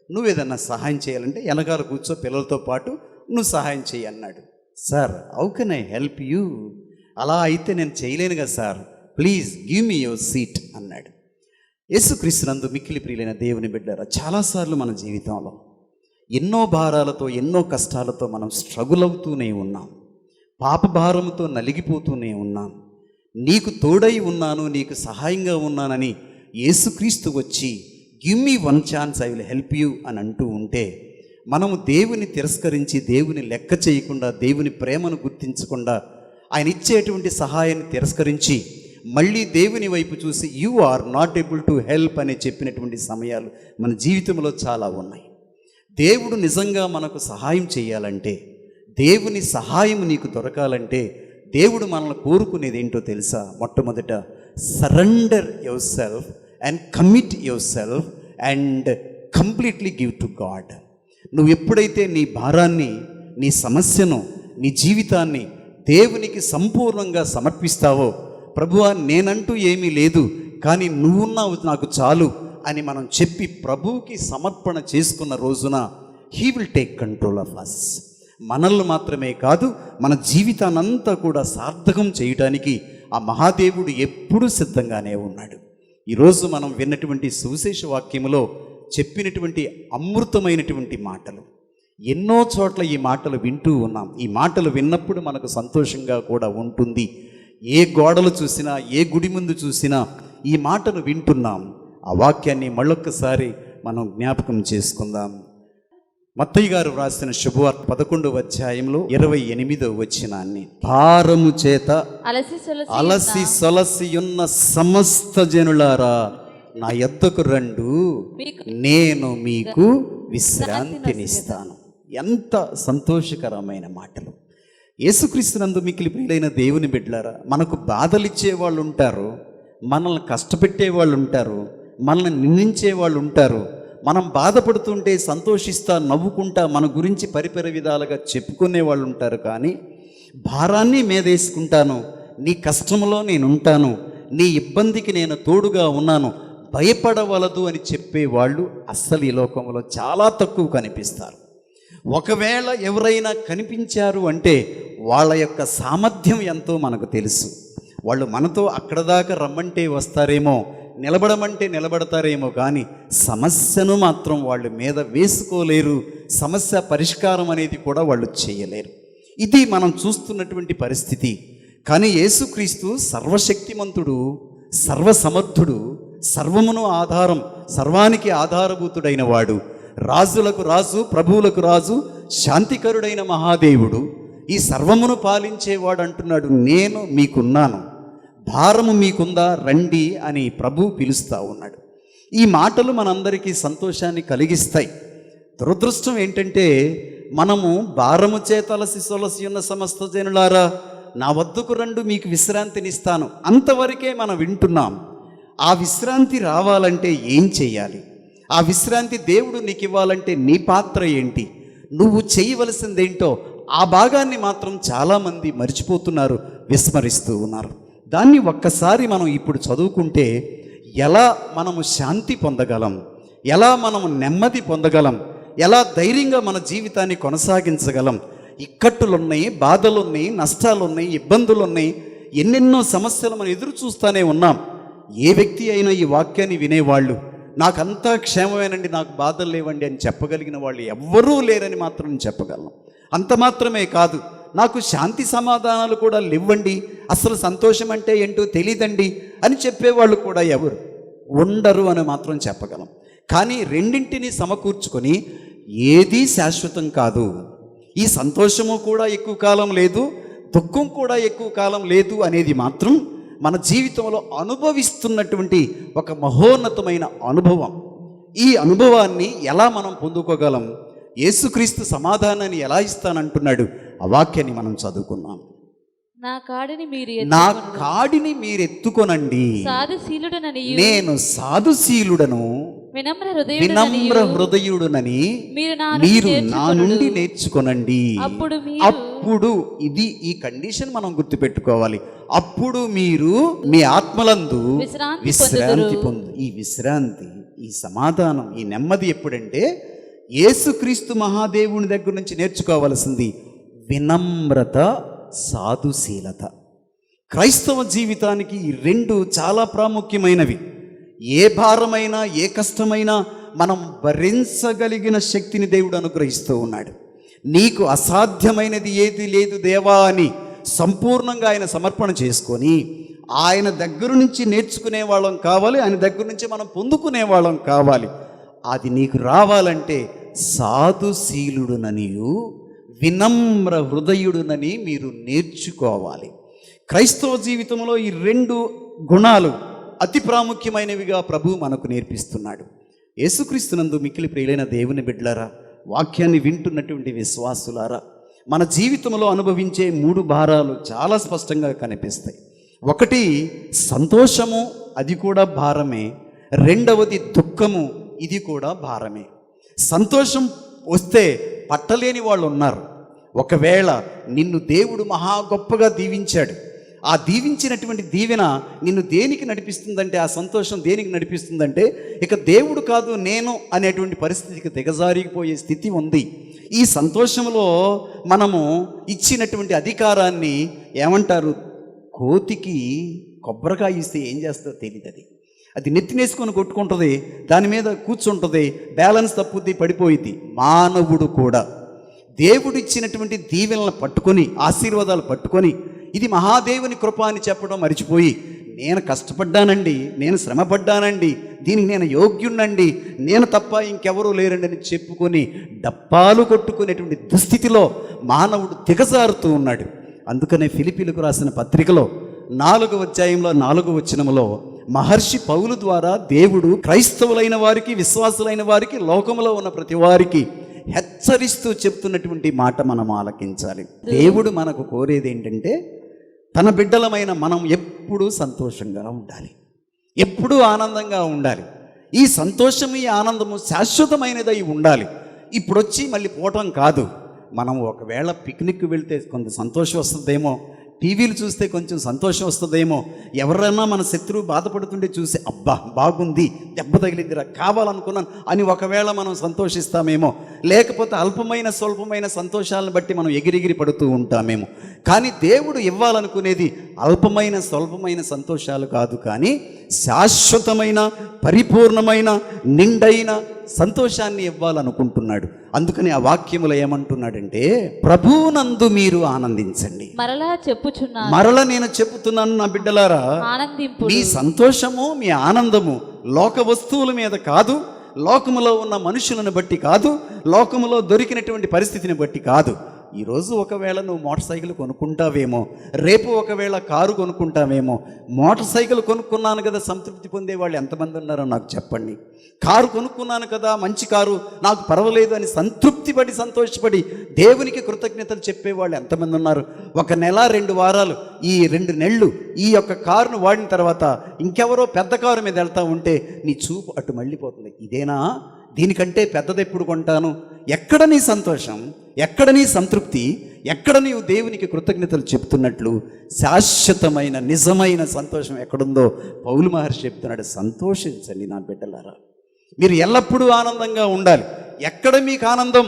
నువ్వేదన్నా సహాయం చేయాలంటే వెనకాల కూర్చో, పిల్లలతో పాటు నువ్వు సహాయం చేయి అన్నాడు. Sir, how can I help you, అలా అయితే నేను చేయలేను కదా sir, please give me your seat అన్నాడు. యేసుక్రీస్తునందు మిక్కిలి ప్రియులైన దేవుని బిడ్డారా, చాలాసార్లు మన జీవితంలో ఎన్నో భారాలతో ఎన్నో కష్టాలతో మనం స్ట్రగుల్ అవుతూనే ఉన్నాం. పాప భారంతో నలిగిపోతూనే ఉన్నాం. నీకు తోడై ఉన్నాను, నీకు సహాయంగా ఉన్నానని యేసుక్రీస్తు వచ్చి give me one chance, I will help you అని అంటూ ఉంటే మనము దేవుని తిరస్కరించి, దేవుని లెక్క చేయకుండా, దేవుని ప్రేమను గుర్తించకుండా, ఆయన ఇచ్చేటువంటి సహాయాన్ని తిరస్కరించి మళ్ళీ దేవుని వైపు చూసి you are not able to help అని చెప్పినటువంటి సమయాలు మన జీవితంలో చాలా ఉన్నాయి. దేవుడు నిజంగా మనకు సహాయం చేయాలంటే, దేవుని సహాయం నీకు దొరకాలంటే దేవుడు మనల్ని కోరుకునేది ఏంటో తెలుసా? మొట్టమొదట surrender your self and commit your self and completely give to God. నువ్వు ఎప్పుడైతే నీ భారాన్ని, నీ సమస్యను, నీ జీవితాన్ని దేవునికి సంపూర్ణంగా సమర్పిస్తావో, ప్రభువా నేనంటూ ఏమీ లేదు కానీ నువ్వున్నావు నాకు చాలు అని మనం చెప్పి ప్రభువుకి సమర్పణ చేసుకున్న రోజున he will take control of us. మనల్ని మాత్రమే కాదు, మన జీవితాన్నంతా కూడా సార్థకం చేయడానికి ఆ మహాదేవుడు ఎప్పుడూ సిద్ధంగానే ఉన్నాడు. ఈరోజు మనం విన్నటువంటి సువిశేష వాక్యములో చెప్పినటువంటి అమృతమైనటువంటి మాటలు, ఎన్నో చోట్ల ఈ మాటలు వింటూ ఉన్నాం. ఈ మాటలు విన్నప్పుడు మనకు సంతోషంగా కూడా ఉంటుంది. ఏ గోడలు చూసినా, ఏ గుడి ముందు చూసినా ఈ మాటను వింటున్నాం. ఆ వాక్యాన్ని మళ్ళొక్కసారి మనం జ్ఞాపకం చేసుకుందాం. మత్తయి గారు వ్రాసిన శుభవార్త 11వ అధ్యాయంలో 28వ వచనాన్ని, భారము చేత అలసి సొలసి ఉన్న సమస్త జనులారా నా యొద్దకు రండు, నేను మీకు విశ్రాంతినిస్తాను. ఎంత సంతోషకరమైన మాటలు! యేసుక్రీస్తునందు మిక్కిలి ప్రియులైన దేవుని బిడ్డలారా, మనకు బాధలు ఇచ్చే వాళ్ళు ఉంటారు, మనల్ని కష్టపెట్టే వాళ్ళు ఉంటారు, మనల్ని నిందించే వాళ్ళు ఉంటారు. మనం బాధపడుతుంటే సంతోషిస్తా, నవ్వుకుంటా మన గురించి పరిపరి విధాలుగా చెప్పుకునే వాళ్ళు ఉంటారు. కానీ భారాన్ని మీదేసుకుంటాను, నీ కష్టంలో నేను ఉంటాను, నీ ఇబ్బందికి నేను తోడుగా ఉన్నాను, భయపడవలదు అని చెప్పేవాళ్ళు అస్సలు ఈ లోకంలో చాలా తక్కువ కనిపిస్తారు. ఒకవేళ ఎవరైనా కనిపించారు అంటే వాళ్ళ యొక్క సామర్థ్యం ఎంతో మనకు తెలుసు. వాళ్ళు మనతో అక్కడ దాకా రమ్మంటే వస్తారేమో, నిలబడమంటే నిలబడతారేమో, కానీ సమస్యను మాత్రం వాళ్ళు మీద వేసుకోలేరు. సమస్య పరిష్కారం అనేది కూడా వాళ్ళు చేయలేరు. ఇది మనం చూస్తున్నటువంటి పరిస్థితి. కానీ యేసుక్రీస్తు సర్వశక్తిమంతుడు, సర్వసమర్థుడు, సర్వమును ఆధారం, సర్వానికి ఆధారభూతుడైన వాడు, రాజులకు రాజు, ప్రభువులకు రాజు, శాంతికరుడైన మహాదేవుడు, ఈ సర్వమును పాలించేవాడు అంటున్నాడు, నేను మీకున్నాను, భారము మీకుందా రండి అని ప్రభు పిలుస్తూ ఉన్నాడు. ఈ మాటలు మనందరికీ సంతోషాన్ని కలిగిస్తాయి. దురదృష్టం ఏంటంటే మనము భారము చేత అలసి సొలసి ఉన్న సమస్త జనులారా నా వద్దకు రండు, మీకు విశ్రాంతినిస్తాను, అంతవరకే మనం వింటున్నాం. ఆ విశ్రాంతి రావాలంటే ఏం చేయాలి? ఆ విశ్రాంతి దేవుడు నీకు ఇవ్వాలంటే నీ పాత్ర ఏంటి? నువ్వు చేయవలసిందేంటో ఆ భాగాన్ని మాత్రం చాలామంది మర్చిపోతున్నారు, విస్మరిస్తూ ఉన్నారు. దాన్ని ఒక్కసారి మనం ఇప్పుడు చదువుకుంటే ఎలా మనము శాంతి పొందగలం, ఎలా మనము నెమ్మది పొందగలం, ఎలా ధైర్యంగా మన జీవితాన్ని కొనసాగించగలం. ఇక్కట్టులున్నాయి, బాధలున్నాయి, నష్టాలున్నాయి, ఇబ్బందులున్నాయి, ఎన్నెన్నో సమస్యలు మనం ఎదురు చూస్తూనే ఉన్నాం. ఏ వ్యక్తి అయినా ఈ వాక్యాన్ని వినేవాళ్ళు నాకంతా క్షేమమేనండి, నాకు బాధలు లేవండి అని చెప్పగలిగిన వాళ్ళు ఎవ్వరూ లేరని మాత్రం చెప్పగలం. అంత మాత్రమే కాదు, నాకు శాంతి సమాధానాలు కూడా లేవండి, అసలు సంతోషం అంటే ఏంటో తెలియదండి అని చెప్పేవాళ్ళు కూడా ఎవరు ఉండరు అని మాత్రం చెప్పగలం. కానీ రెండింటినీ సమకూర్చుకొని ఏదీ శాశ్వతం కాదు, ఈ సంతోషము కూడా ఎక్కువ కాలం లేదు, దుఃఖం కూడా ఎక్కువ కాలం లేదు అనేది మాత్రం మన జీవితంలో అనుభవిస్తున్నటువంటి ఒక మహోన్నతమైన అనుభవం. ఈ అనుభవాన్ని ఎలా మనం పొందుకోగలం? యేసుక్రీస్తు సమాధానాన్ని ఎలా ఇస్తానంటున్నాడు? ఆ వాక్యాన్ని మనం చదువుకున్నాం. నా కాడిని మీరు ఎత్తుకొనండి, నేను సాధుశీలుడను, వినమ్ర హృదయుడునని మీరు నా నుండి నేర్చుకొనండి. అప్పుడు ఇది ఈ కండిషన్ మనం గుర్తుపెట్టుకోవాలి. అప్పుడు మీరు మీ ఆత్మలందు విశ్రాంతి పొందు. ఈ విశ్రాంతి, ఈ సమాధానం, ఈ నెమ్మది ఎప్పుడంటే యేసుక్రీస్తు మహాదేవుని దగ్గర నుంచి నేర్చుకోవాల్సింది వినమ్రత, సాధుశీలత. క్రైస్తవ జీవితానికి ఈ రెండు చాలా ప్రాముఖ్యమైనవి. ఏ భారమైనా ఏ కష్టమైనా మనం భరించగలిగిన శక్తిని దేవుడు అనుగ్రహిస్తూ ఉన్నాడు. నీకు అసాధ్యమైనది ఏది లేదు దేవా అని సంపూర్ణంగా ఆయన సమర్పణ చేసుకొని ఆయన దగ్గర నుంచి నేర్చుకునే వాళ్ళం కావాలి, ఆయన దగ్గర నుంచి మనం పొందుకునే వాళ్ళం కావాలి. అది నీకు రావాలంటే సాధుశీలుడుననియు వినమ్ర హృదయుడునని మీరు నేర్చుకోవాలి. క్రైస్తవ జీవితంలో ఈ 2 గుణాలు అతి ప్రాముఖ్యమైనవిగా ప్రభువు మనకు నేర్పిస్తున్నాడు. యేసుక్రీస్తునందు మిక్కిలి ప్రియులైన దేవుని బిడ్డలారా, వాక్యాన్ని వింటున్నటువంటి విశ్వాసులారా, మన జీవితంలో అనుభవించే 3 భారాలు చాలా స్పష్టంగా కనిపిస్తాయి. ఒకటి సంతోషము, అది కూడా భారమే. రెండవది దుఃఖము, ఇది కూడా భారమే. సంతోషం వస్తే పట్టలేని వాళ్ళు ఉన్నారు. ఒకవేళ నిన్ను దేవుడు మహా గొప్పగా దీవించాడు, ఆ దీవించినటువంటి దీవెన నిన్ను దేనికి నడిపిస్తుందంటే, ఆ సంతోషం దేనికి నడిపిస్తుందంటే, ఇక దేవుడు కాదు నేను అనేటువంటి పరిస్థితికి దిగజారిపోయే స్థితి ఉంది. ఈ సంతోషంలో మనము ఇచ్చినటువంటి అధికారాన్ని ఏమంటారు, కోతికి కొబ్బరికాయ ఇస్తే ఏం చేస్తుందో తెలియదు. అది నెత్తినేసుకొని కొట్టుకుంటుంది, దాని మీద కూర్చుంటుంది, బ్యాలెన్స్ తప్పుద్ది, పడిపోయిద్ది. మానవుడు కూడా దేవుడిచ్చినటువంటి దీవెనలను పట్టుకొని, ఆశీర్వాదాలు పట్టుకొని, ఇది మహాదేవుని కృప అని చెప్పడం మర్చిపోయి, నేను కష్టపడ్డానండి, నేను శ్రమపడ్డానండి, దీనికి నేను యోగ్యుణ్ణండి, నేను తప్ప ఇంకెవరూ లేరండి అని చెప్పుకొని డప్పాలు కొట్టుకునేటువంటి దుస్థితిలో మానవుడు దిగజారుతూ ఉన్నాడు. అందుకనే ఫిలిప్పీలకు రాసిన పత్రికలో 4వ అధ్యాయంలో 4వ వచనములో మహర్షి పౌలు ద్వారా దేవుడు క్రైస్తవులైన వారికి, విశ్వాసులైన వారికి, లోకంలో ఉన్న ప్రతి వారికి హెచ్చరిస్తూ చెప్తున్నటువంటి మాట మనం ఆలకించాలి. దేవుడు మనకు కోరేది ఏంటంటే, తన బిడ్డలమైన మనం ఎప్పుడూ సంతోషంగా ఉండాలి, ఎప్పుడూ ఆనందంగా ఉండాలి. ఈ సంతోషం, ఈ ఆనందము శాశ్వతమైనదై ఉండాలి. ఇప్పుడు వచ్చి మళ్ళీ పోవటం కాదు. మనం ఒకవేళ పిక్నిక్ వెళ్తే కొంత సంతోషం వస్తుందేమో, టీవీలు చూస్తే కొంచెం సంతోషం వస్తుందేమో, ఎవరైనా మన శత్రువు బాధపడుతుంటే చూసి అబ్బా బాగుంది, దెబ్బ తగిలిద్దిరా, కావాలనుకున్నాను అని ఒకవేళ మనం సంతోషిస్తామేమో, లేకపోతే అల్పమైన స్వల్పమైన సంతోషాలను బట్టి మనం ఎగిరిగిరి పడుతూ ఉంటామేమో. కానీ దేవుడు ఇవ్వాలనుకునేది అల్పమైన స్వల్పమైన సంతోషాలు కాదు, కానీ శాశ్వతమైన, పరిపూర్ణమైన, నిండైన సంతోషాన్ని ఇవ్వాలనుకుంటున్నాడు. అందుకని ఆ వాక్యములో ఏమంటున్నాడంటే, ప్రభువునందు మీరు ఆనందించండి. మరలా నేను చెప్పుతున్నాను నా బిడ్డలారా, మీ సంతోషము, మీ ఆనందము లోక వస్తువుల మీద కాదు, లోకములో ఉన్న మనుషులను బట్టి కాదు, లోకములో దొరికినటువంటి పరిస్థితిని బట్టి కాదు. ఈరోజు ఒకవేళ నువ్వు మోటార్ సైకిల్ కొనుక్కుంటావేమో, రేపు ఒకవేళ కారు కొనుక్కుంటావేమో. మోటార్ సైకిల్ కొనుక్కున్నాను కదా సంతృప్తి పొందేవాళ్ళు ఎంతమంది ఉన్నారో నాకు చెప్పండి. కారు కొనుక్కున్నాను కదా, మంచి కారు, నాకు పర్వాలేదు అని సంతృప్తి పడి, సంతోషపడి దేవునికి కృతజ్ఞతలు చెప్పేవాళ్ళు ఎంతమంది ఉన్నారు? 1 నెల 2 వారాలు, ఈ 2 నెలలు ఈ యొక్క కారును వాడిన తర్వాత ఇంకెవరో పెద్ద కారు మీద వెళ్తూ ఉంటే నీ చూపు అటు మళ్ళీపోతుంది. ఇదేనా, దీనికంటే పెద్దది ఎప్పుడు కొంటాను? ఎక్కడ నీ సంతోషం, ఎక్కడ నీ సంతృప్తి, ఎక్కడ నీవు దేవునికి కృతజ్ఞతలు చెప్తున్నట్లు శాశ్వతమైన నిజమైన సంతోషం ఎక్కడుందో పౌలు మహర్షి చెప్తున్నాడు. సంతోషించండి నా బిడ్డలారా, మీరు ఎల్లప్పుడూ ఆనందంగా ఉండాలి. ఎక్కడ మీకు ఆనందం?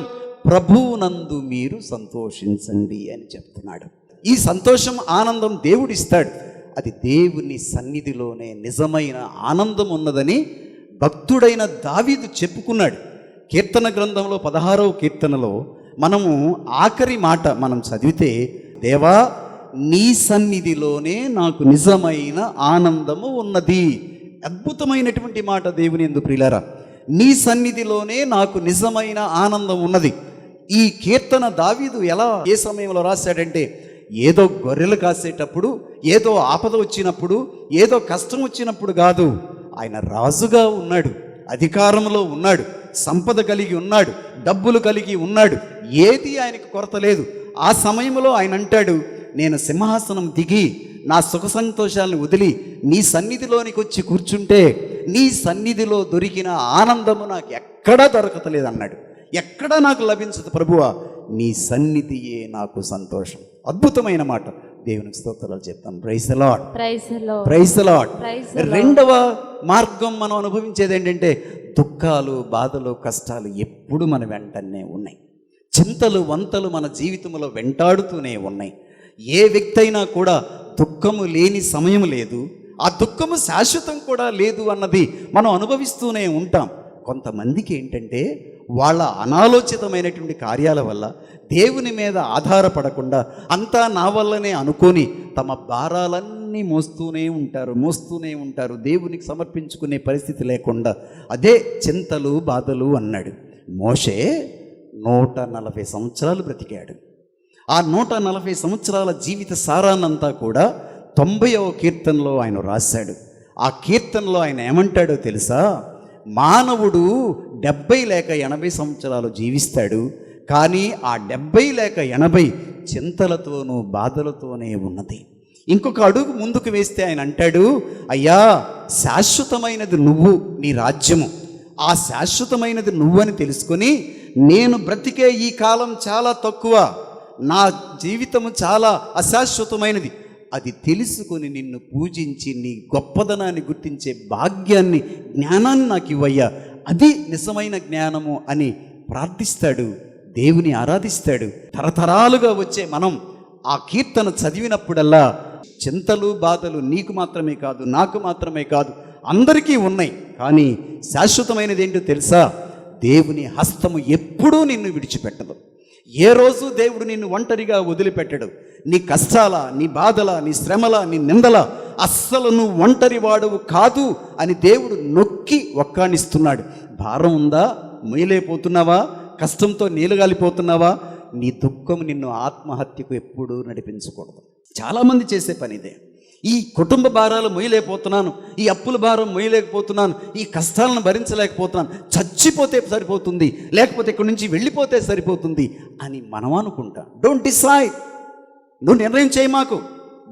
ప్రభువునందు మీరు సంతోషించండి అని చెప్తున్నాడు. ఈ సంతోషం, ఆనందం దేవుడు ఇస్తాడు. అది దేవుని సన్నిధిలోనే నిజమైన ఆనందం ఉన్నదని భక్తుడైన దావీదు చెప్పుకున్నాడు. కీర్తన గ్రంథంలో 16వ కీర్తనలో మనము ఆఖరి మాట మనం చదివితే, దేవా నీ సన్నిధిలోనే నాకు నిజమైన ఆనందము ఉన్నది. అద్భుతమైనటువంటి మాట దేవుని యందు ప్రియులారా, నీ సన్నిధిలోనే నాకు నిజమైన ఆనందం ఉన్నది. ఈ కీర్తన దావీదు ఎలా, ఏ సమయంలో రాశాడంటే, ఏదో గొర్రెలు కాసేటప్పుడు, ఏదో ఆపద వచ్చినప్పుడు, ఏదో కష్టం వచ్చినప్పుడు కాదు. ఆయన రాజుగా ఉన్నాడు, అధికారంలో ఉన్నాడు, సంపద కలిగి ఉన్నాడు, డబ్బులు కలిగి ఉన్నాడు, ఏది ఆయనకు కొరత లేదు. ఆ సమయంలో ఆయన అంటాడు, నేను సింహాసనం దిగి నా సుఖ సంతోషాలను వదిలి నీ సన్నిధిలోనికి వచ్చి కూర్చుంటే నీ సన్నిధిలో దొరికిన ఆనందము నాకు ఎక్కడా దొరకతలేదు అన్నాడు. ఎక్కడా నాకు లభించదు ప్రభువా, నీ సన్నిధియే నాకు సంతోషం. అద్భుతమైన మాట, దేవునికి స్తోత్రాలు చెప్తాం. Praise the lord, praise the lord. రెండవ మార్గం మనం అనుభవించేది ఏంటంటే, దుఃఖాలు, బాధలు, కష్టాలు ఎప్పుడు మన వెంటనే ఉన్నాయి. చింతలు, వంతలు మన జీవితంలో వెంటాడుతూనే ఉన్నాయి. ఏ వ్యక్తి అయినా కూడా దుఃఖము లేని సమయం లేదు. ఆ దుఃఖము శాశ్వతం కూడా కూడా లేదు అన్నది మనం అనుభవిస్తూనే ఉంటాం. కొంతమందికి ఏంటంటే వాళ్ళ అనాలోచితమైనటువంటి కార్యాల వల్ల దేవుని మీద ఆధారపడకుండా అంతా నా వల్లనే అనుకొని తమ భారాలన్నీ మోస్తూనే ఉంటారు. దేవునికి సమర్పించుకునే పరిస్థితి లేకుండా అదే చింతలు బాధలు అన్నాడు. మోషే 140 సంవత్సరాలు బ్రతికాడు. ఆ 140 సంవత్సరాల జీవిత సారాన్నంతా కూడా 90వ కీర్తనలో ఆయన రాశాడు. ఆ కీర్తనలో ఆయన ఏమంటాడో తెలుసా? మానవుడు 70 లేక 80 సంవత్సరాలు జీవిస్తాడు, కానీ ఆ 70 లేక 80 చింతలతోనూ బాధలతోనే ఉన్నది. ఇంకొక అడుగు ముందుకు వేస్తే ఆయన అంటాడు, అయ్యా శాశ్వతమైనది నువ్వు, నీ రాజ్యము, ఆ శాశ్వతమైనది నువ్వని తెలుసుకొని నేను బ్రతికే ఈ కాలం చాలా తక్కువ, నా జీవితము చాలా అశాశ్వతమైనది, అది తెలుసుకొని నిన్ను పూజించి నీ గొప్పదనాన్ని గుర్తించే భాగ్యాన్ని, జ్ఞానాన్ని నాకు ఇవ్వయ్యా, అది నిజమైన జ్ఞానము అని ప్రార్థిస్తాడు, దేవుని ఆరాధిస్తాడు. తరతరాలుగా వచ్చే మనం ఆ కీర్తన చదివినప్పుడల్లా చింతలు బాధలు నీకు మాత్రమే కాదు, నాకు మాత్రమే కాదు, అందరికీ ఉన్నాయి. కానీ శాశ్వతమైనది ఏంటో తెలుసా? దేవుని హస్తము ఎప్పుడూ నిన్ను విడిచిపెట్టదు. ఏ రోజు దేవుడు నిన్ను ఒంటరిగా వదిలిపెట్టడు. నీ కష్టాల, నీ బాధల, నీ శ్రమల, నీ నిందల అస్సలు నువ్వు ఒంటరి వాడువు కాదు అని దేవుడు నొక్కి ఒక్కానిస్తున్నాడు. భారం ఉందా? మొయ్యలేకపోతున్నావా? కష్టంతో నీలుగాలిపోతున్నావా? నీ దుఃఖం నిన్ను ఆత్మహత్యకు ఎప్పుడూ నడిపించకూడదు. చాలామంది చేసే పని ఇదే. ఈ కుటుంబ భారాలు మొయ్యలేకపోతున్నాను, ఈ అప్పుల భారం మొయ్యలేకపోతున్నాను, ఈ కష్టాలను భరించలేకపోతున్నాను, చచ్చిపోతే సరిపోతుంది, లేకపోతే ఇక్కడి నుంచి వెళ్ళిపోతే సరిపోతుంది అని మనం అనుకుంటాం. Don't decide. నువ్వు నిర్ణయం చేయి, మాకు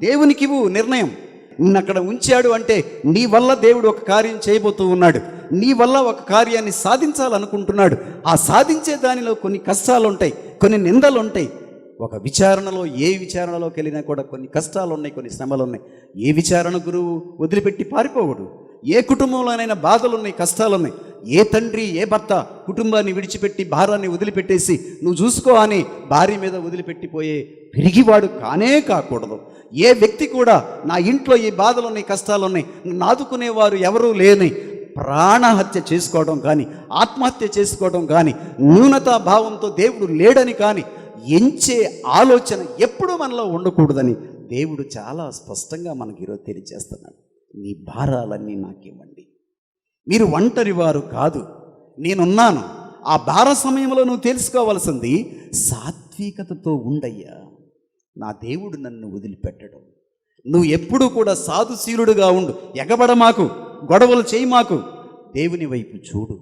దేవునికి ఇవ్వు నిర్ణయం. నిన్ను అక్కడ ఉంచాడు అంటే నీ వల్ల దేవుడు ఒక కార్యం చేయబోతూ ఉన్నాడు, నీ వల్ల ఒక కార్యాన్ని సాధించాలనుకుంటున్నాడు. ఆ సాధించే దానిలో కొన్ని కష్టాలు ఉంటాయి, కొన్ని నిందలు ఉంటాయి. ఒక విచారణలో, ఏ విచారణలోకి వెళ్ళినా కూడా కొన్ని కష్టాలు ఉన్నాయి, కొన్ని శ్రమలు ఉన్నాయి. ఏ విచారణ గురువు వదిలిపెట్టి పారిపోవడు. ఏ కుటుంబంలోనైనా బాధలు ఉన్నాయి, కష్టాలు ఉన్నాయి. ఏ తండ్రి, ఏ భర్త కుటుంబాన్ని విడిచిపెట్టి భారాన్ని వదిలిపెట్టేసి నువ్వు చూసుకో అని భార్య మీద వదిలిపెట్టిపోయే పెరిగివాడు కానే కాకూడదు. ఏ వ్యక్తి కూడా నా ఇంట్లో ఈ బాధలు ఉన్నాయి, కష్టాలు ఉన్నాయి, నన్ను ఆదుకునేవారు ఎవరూ లేని ప్రాణహత్య చేసుకోవడం కానీ, ఆత్మహత్య చేసుకోవడం కానీ, న్యూనతా భావంతో దేవుడు లేడని కానీ ఎంచే ఆలోచన ఎప్పుడూ మనలో ఉండకూడదని దేవుడు చాలా స్పష్టంగా మనకి ఈరోజు తెలియజేస్తున్నాడు. మీ భారాలన్నీ నాకివ్వండి, మీరు ఒంటరి వారు కాదు, నేనున్నాను. ఆ భార సమయంలో నువ్వు తెలుసుకోవాల్సింది సాత్వికతతో ఉండయ్యా, నా దేవుడు నన్ను వదిలిపెట్టడం. నువ్వు ఎప్పుడూ కూడా సాధుశీలుడుగా ఉండు, ఎగబడమాకు, గొడవలు చేయమాకు, దేవుని వైపు చూడు,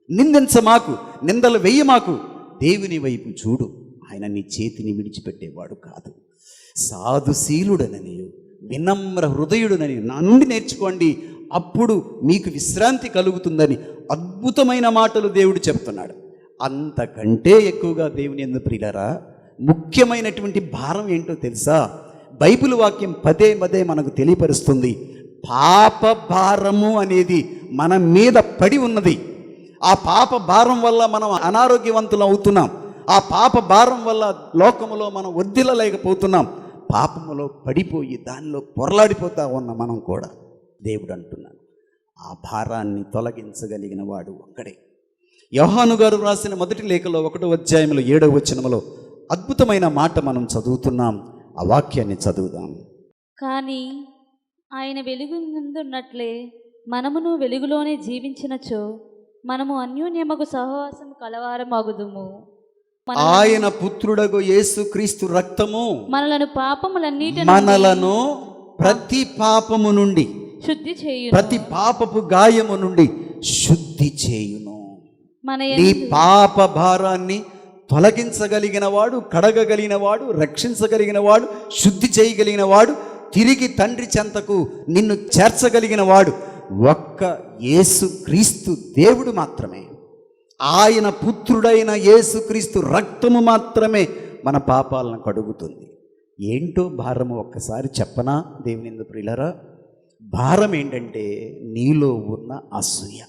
నిందించమాకు, నిందలు వెయ్యమాకు, దేవుని వైపు చూడు. ఆయన నీ చేతిని విడిచిపెట్టేవాడు కాదు. సాధుశీలుడనని, వినమ్ర హృదయుడునని నా నుండి నేర్చుకోండి, అప్పుడు మీకు విశ్రాంతి కలుగుతుందని అద్భుతమైన మాటలు దేవుడు చెప్తున్నాడు. అంతకంటే ఎక్కువగా దేవుని యందు ప్రియులారా ముఖ్యమైనటువంటి భారం ఏంటో తెలుసా? బైబిల్ వాక్యం పదే పదే మనకు తెలియపరుస్తుంది. పాప భారము అనేది మన మీద పడి ఉన్నది. ఆ పాప భారం వల్ల మనం అనారోగ్యవంతులు అవుతున్నాం. ఆ పాప భారం వల్ల లోకములో మనం వర్ధిల్లలేకపోతున్నాం. పాపములో పడిపోయి దానిలో పొరలాడిపోతా ఉన్న మనం కూడా దేవుడు అంటున్నాడు, ఆ భారాన్ని తొలగించగలిగిన వాడు ఒక్కడే. యోహాను గారు రాసిన మొదటి లేఖలో 1వ అధ్యాయంలో 7వ వచనములో అద్భుతమైన మాట మనం చదువుతున్నాం. ఆ వాక్యాన్ని చదువుదాం. కానీ ఆయన వెలుగు ముందున్నట్లే మనమును వెలుగులోనే జీవించినచో మనము అన్యోన్యమగు సహవాసం కలవారమగుదుము. ఆయన పుత్రుడగు యేసుక్రీస్తు రక్తము మనలను ప్రతి పాపము నుండి శుద్ధి చేయును, ప్రతి పాపపు గాయము నుండి శుద్ధి చేయును. మన నీ పాప భారాన్ని తొలగించగలిగిన వాడు, కడగగలిగిన వాడు, రక్షించగలిగిన వాడు, శుద్ధి చేయగలిగిన వాడు, తిరిగి తండ్రి చెంతకు నిన్ను చేర్చగలిగిన వాడు ఒక్క యేసుక్రీస్తు దేవుడు మాత్రమే. ఆయన పుత్రుడైన యేసుక్రీస్తు రక్తము మాత్రమే మన పాపాలను కడుగుతుంది. ఏంటో భారము ఒక్కసారి చెప్పనా దేవుని యందు ప్రియులారా? భారం ఏంటంటే నీలో ఉన్న అసూయ,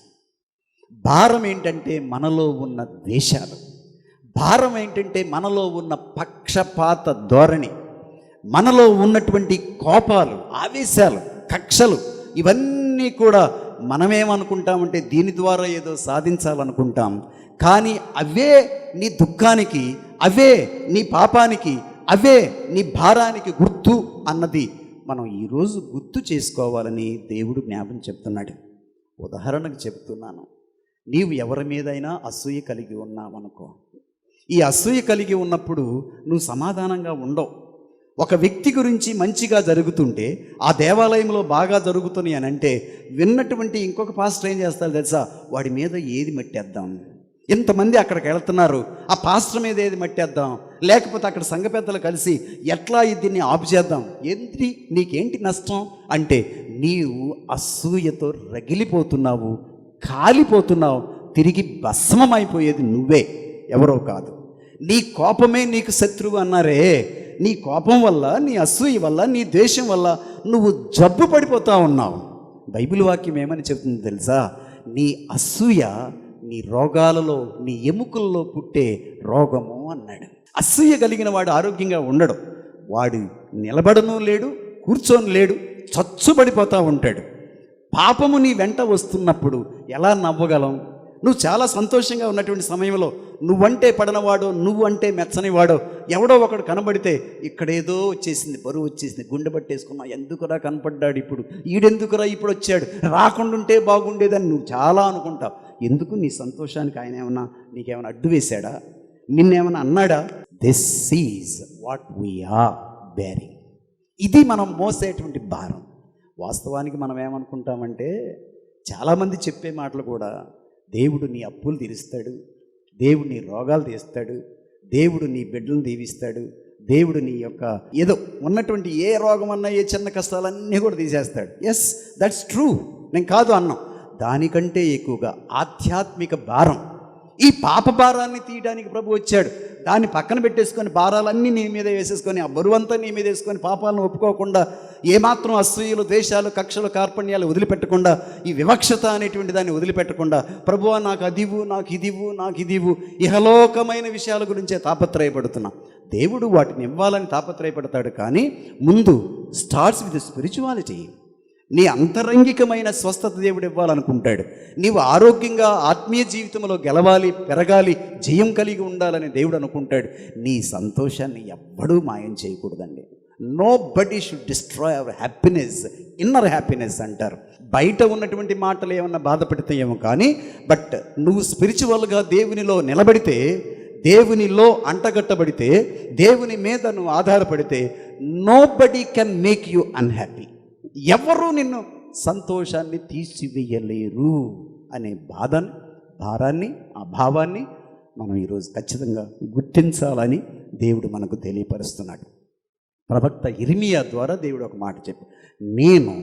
భారం ఏంటంటే మనలో ఉన్న ద్వేషాలు, భారం ఏంటంటే మనలో ఉన్న పక్షపాత ధోరణి, మనలో ఉన్నటువంటి కోపాలు, ఆవేశాలు, కక్షలు, ఇవన్నీ ఇవన్నీ కూడా మనమేమనుకుంటామంటే దీని ద్వారా ఏదో సాధించాలనుకుంటాం. కానీ అవే నీ దుఃఖానికి, అవే నీ పాపానికి, అవే నీ భారానికి గుర్తు అన్నది మనం ఈరోజు గుర్తు చేసుకోవాలని దేవుడు జ్ఞాపకం చెప్తున్నాడు. ఉదాహరణకు చెప్తున్నాను, నీవు ఎవరి మీదైనా అసూయ కలిగి ఉన్నావనుకో. ఈ అసూయ కలిగి ఉన్నప్పుడు నువ్వు సమాధానంగా ఉండవు. ఒక వ్యక్తి గురించి మంచిగా జరుగుతుంటే, ఆ దేవాలయంలో బాగా జరుగుతుంది అని అంటే విన్నటువంటి ఇంకొక పాస్టర్ ఏం చేస్తారు తెలుసా? వాడి మీద ఏది మట్టేద్దాం, ఇంతమంది అక్కడికి వెళ్తున్నారు, ఆ పాస్టర్ మీద ఏది మట్టేద్దాం, లేకపోతే అక్కడ సంఘ పెద్దలు కలిసి ఎట్లా దీన్ని ఆపు చేద్దాం, ఏంటి నీకేంటి నష్టం అంటే నీవు అసూయతో రగిలిపోతున్నావు, కాలిపోతున్నావు. తిరిగి భస్మమైపోయేది నువ్వే, ఎవరో కాదు. నీ కోపమే నీకు శత్రువు అన్నారే. నీ కోపం వల్ల, నీ అసూయ వల్ల, నీ ద్వేషం వల్ల నువ్వు జబ్బు పడిపోతా ఉన్నావు. బైబిల్ వాక్యం ఏమని చెప్తుంది తెలుసా? నీ అసూయ నీ రోగాలలో, నీ ఎముకల్లో పుట్టే రోగము అన్నాడు. అసూయ కలిగిన వాడు ఆరోగ్యంగా ఉండడు. వాడు నిలబడను లేడు, కూర్చొని లేడు, చచ్చుబడిపోతూ ఉంటాడు. పాపము నీ వెంట వస్తున్నప్పుడు ఎలా నవ్వగలం? నువ్వు చాలా సంతోషంగా ఉన్నటువంటి సమయంలో నువ్వంటే పడనవాడో, నువ్వు అంటే మెచ్చనివాడో ఎవడో ఒకడు కనబడితే ఇక్కడేదో వచ్చేసింది, బరువు వచ్చేసింది, గుండె పట్టేసుకున్నా, ఎందుకురా కనపడ్డాడు ఇప్పుడు, ఈడెందుకురా ఇప్పుడు వచ్చాడు, రాకుండా ఉంటే బాగుండేదని నువ్వు చాలా అనుకుంటావు. ఎందుకు? నీ సంతోషానికి ఆయన ఏమన్నా నీకేమైనా అడ్డు వేశాడా? నిన్నేమైనా అన్నాడా? This is what we are bearing. ఇది మనం మోసేటువంటి భారం. వాస్తవానికి మనం ఏమనుకుంటామంటే, చాలామంది చెప్పే మాటలు కూడా, దేవుడు నీ అప్పులు తీరుస్తాడు, దేవుడు నీ రోగాలు తీస్తాడు, దేవుడు నీ బిడ్డలను దీవిస్తాడు, దేవుడు నీ యొక్క ఏదో ఉన్నటువంటి ఏ రోగం అన్నా, ఏ చిన్న కష్టాలన్నీ కూడా తీసేస్తాడు. ఎస్, దట్స్ ట్రూ, నేను కాదు అన్నాం. దానికంటే ఎక్కువగా ఆధ్యాత్మిక భారం, ఈ పాప భారాన్ని తీయడానికి ప్రభు వచ్చాడు. దాన్ని పక్కన పెట్టేసుకొని భారాలన్నీ నీ మీద వేసేసుకొని, ఆ బరువంతా నీ మీద వేసుకొని, పాపాలను ఒప్పుకోకుండా, ఏమాత్రం అసూయలు, ద్వేషాలు, కక్షలు, కార్పణ్యాలు వదిలిపెట్టకుండా, ఈ వివక్షత అనేటువంటి దాన్ని వదిలిపెట్టకుండా, ప్రభువా నాకు అదివు, నాకు ఇదివు, నాకు ఇదివు, ఇహలోకమైన విషయాల గురించే తాపత్రయపడుతున్నా. దేవుడు వాటిని ఇవ్వాలని తాపత్రయపడతాడు. కానీ ముందు స్టార్ట్స్ విత్ స్పిరిచువాలిటీ. నీ అంతరంగికమైన స్వస్థత దేవుడు ఇవ్వాలనుకుంటాడు. నీవు ఆరోగ్యంగా ఆత్మీయ జీవితంలో గెలవాలి, పెరగాలి, జయం కలిగి ఉండాలని దేవుడు అనుకుంటాడు. నీ సంతోషాన్ని ఎవ్వడూ మాయం చేయకూడదండి. Nobody should destroy our happiness, inner happiness అంటారు. బయట ఉన్నటువంటి మాటలు ఏమన్నా బాధపడితేయేమో కానీ, బట్ నువ్వు స్పిరిచువల్గా దేవునిలో నిలబడితే, దేవునిలో అంటగట్టబడితే, దేవుని మీద నువ్వు ఆధారపడితే, nobody can make you unhappy. ఎవరు నిన్ను సంతోషాన్ని తీసివేయలేరు అనే భారాన్ని, ఆ భావాన్ని మనం ఈరోజు ఖచ్చితంగా గుర్తించాలని దేవుడు మనకు తెలియపరుస్తున్నాడు. ప్రవక్త ఇర్మియా ద్వారా దేవుడు ఒక మాట చెప్పి, నేను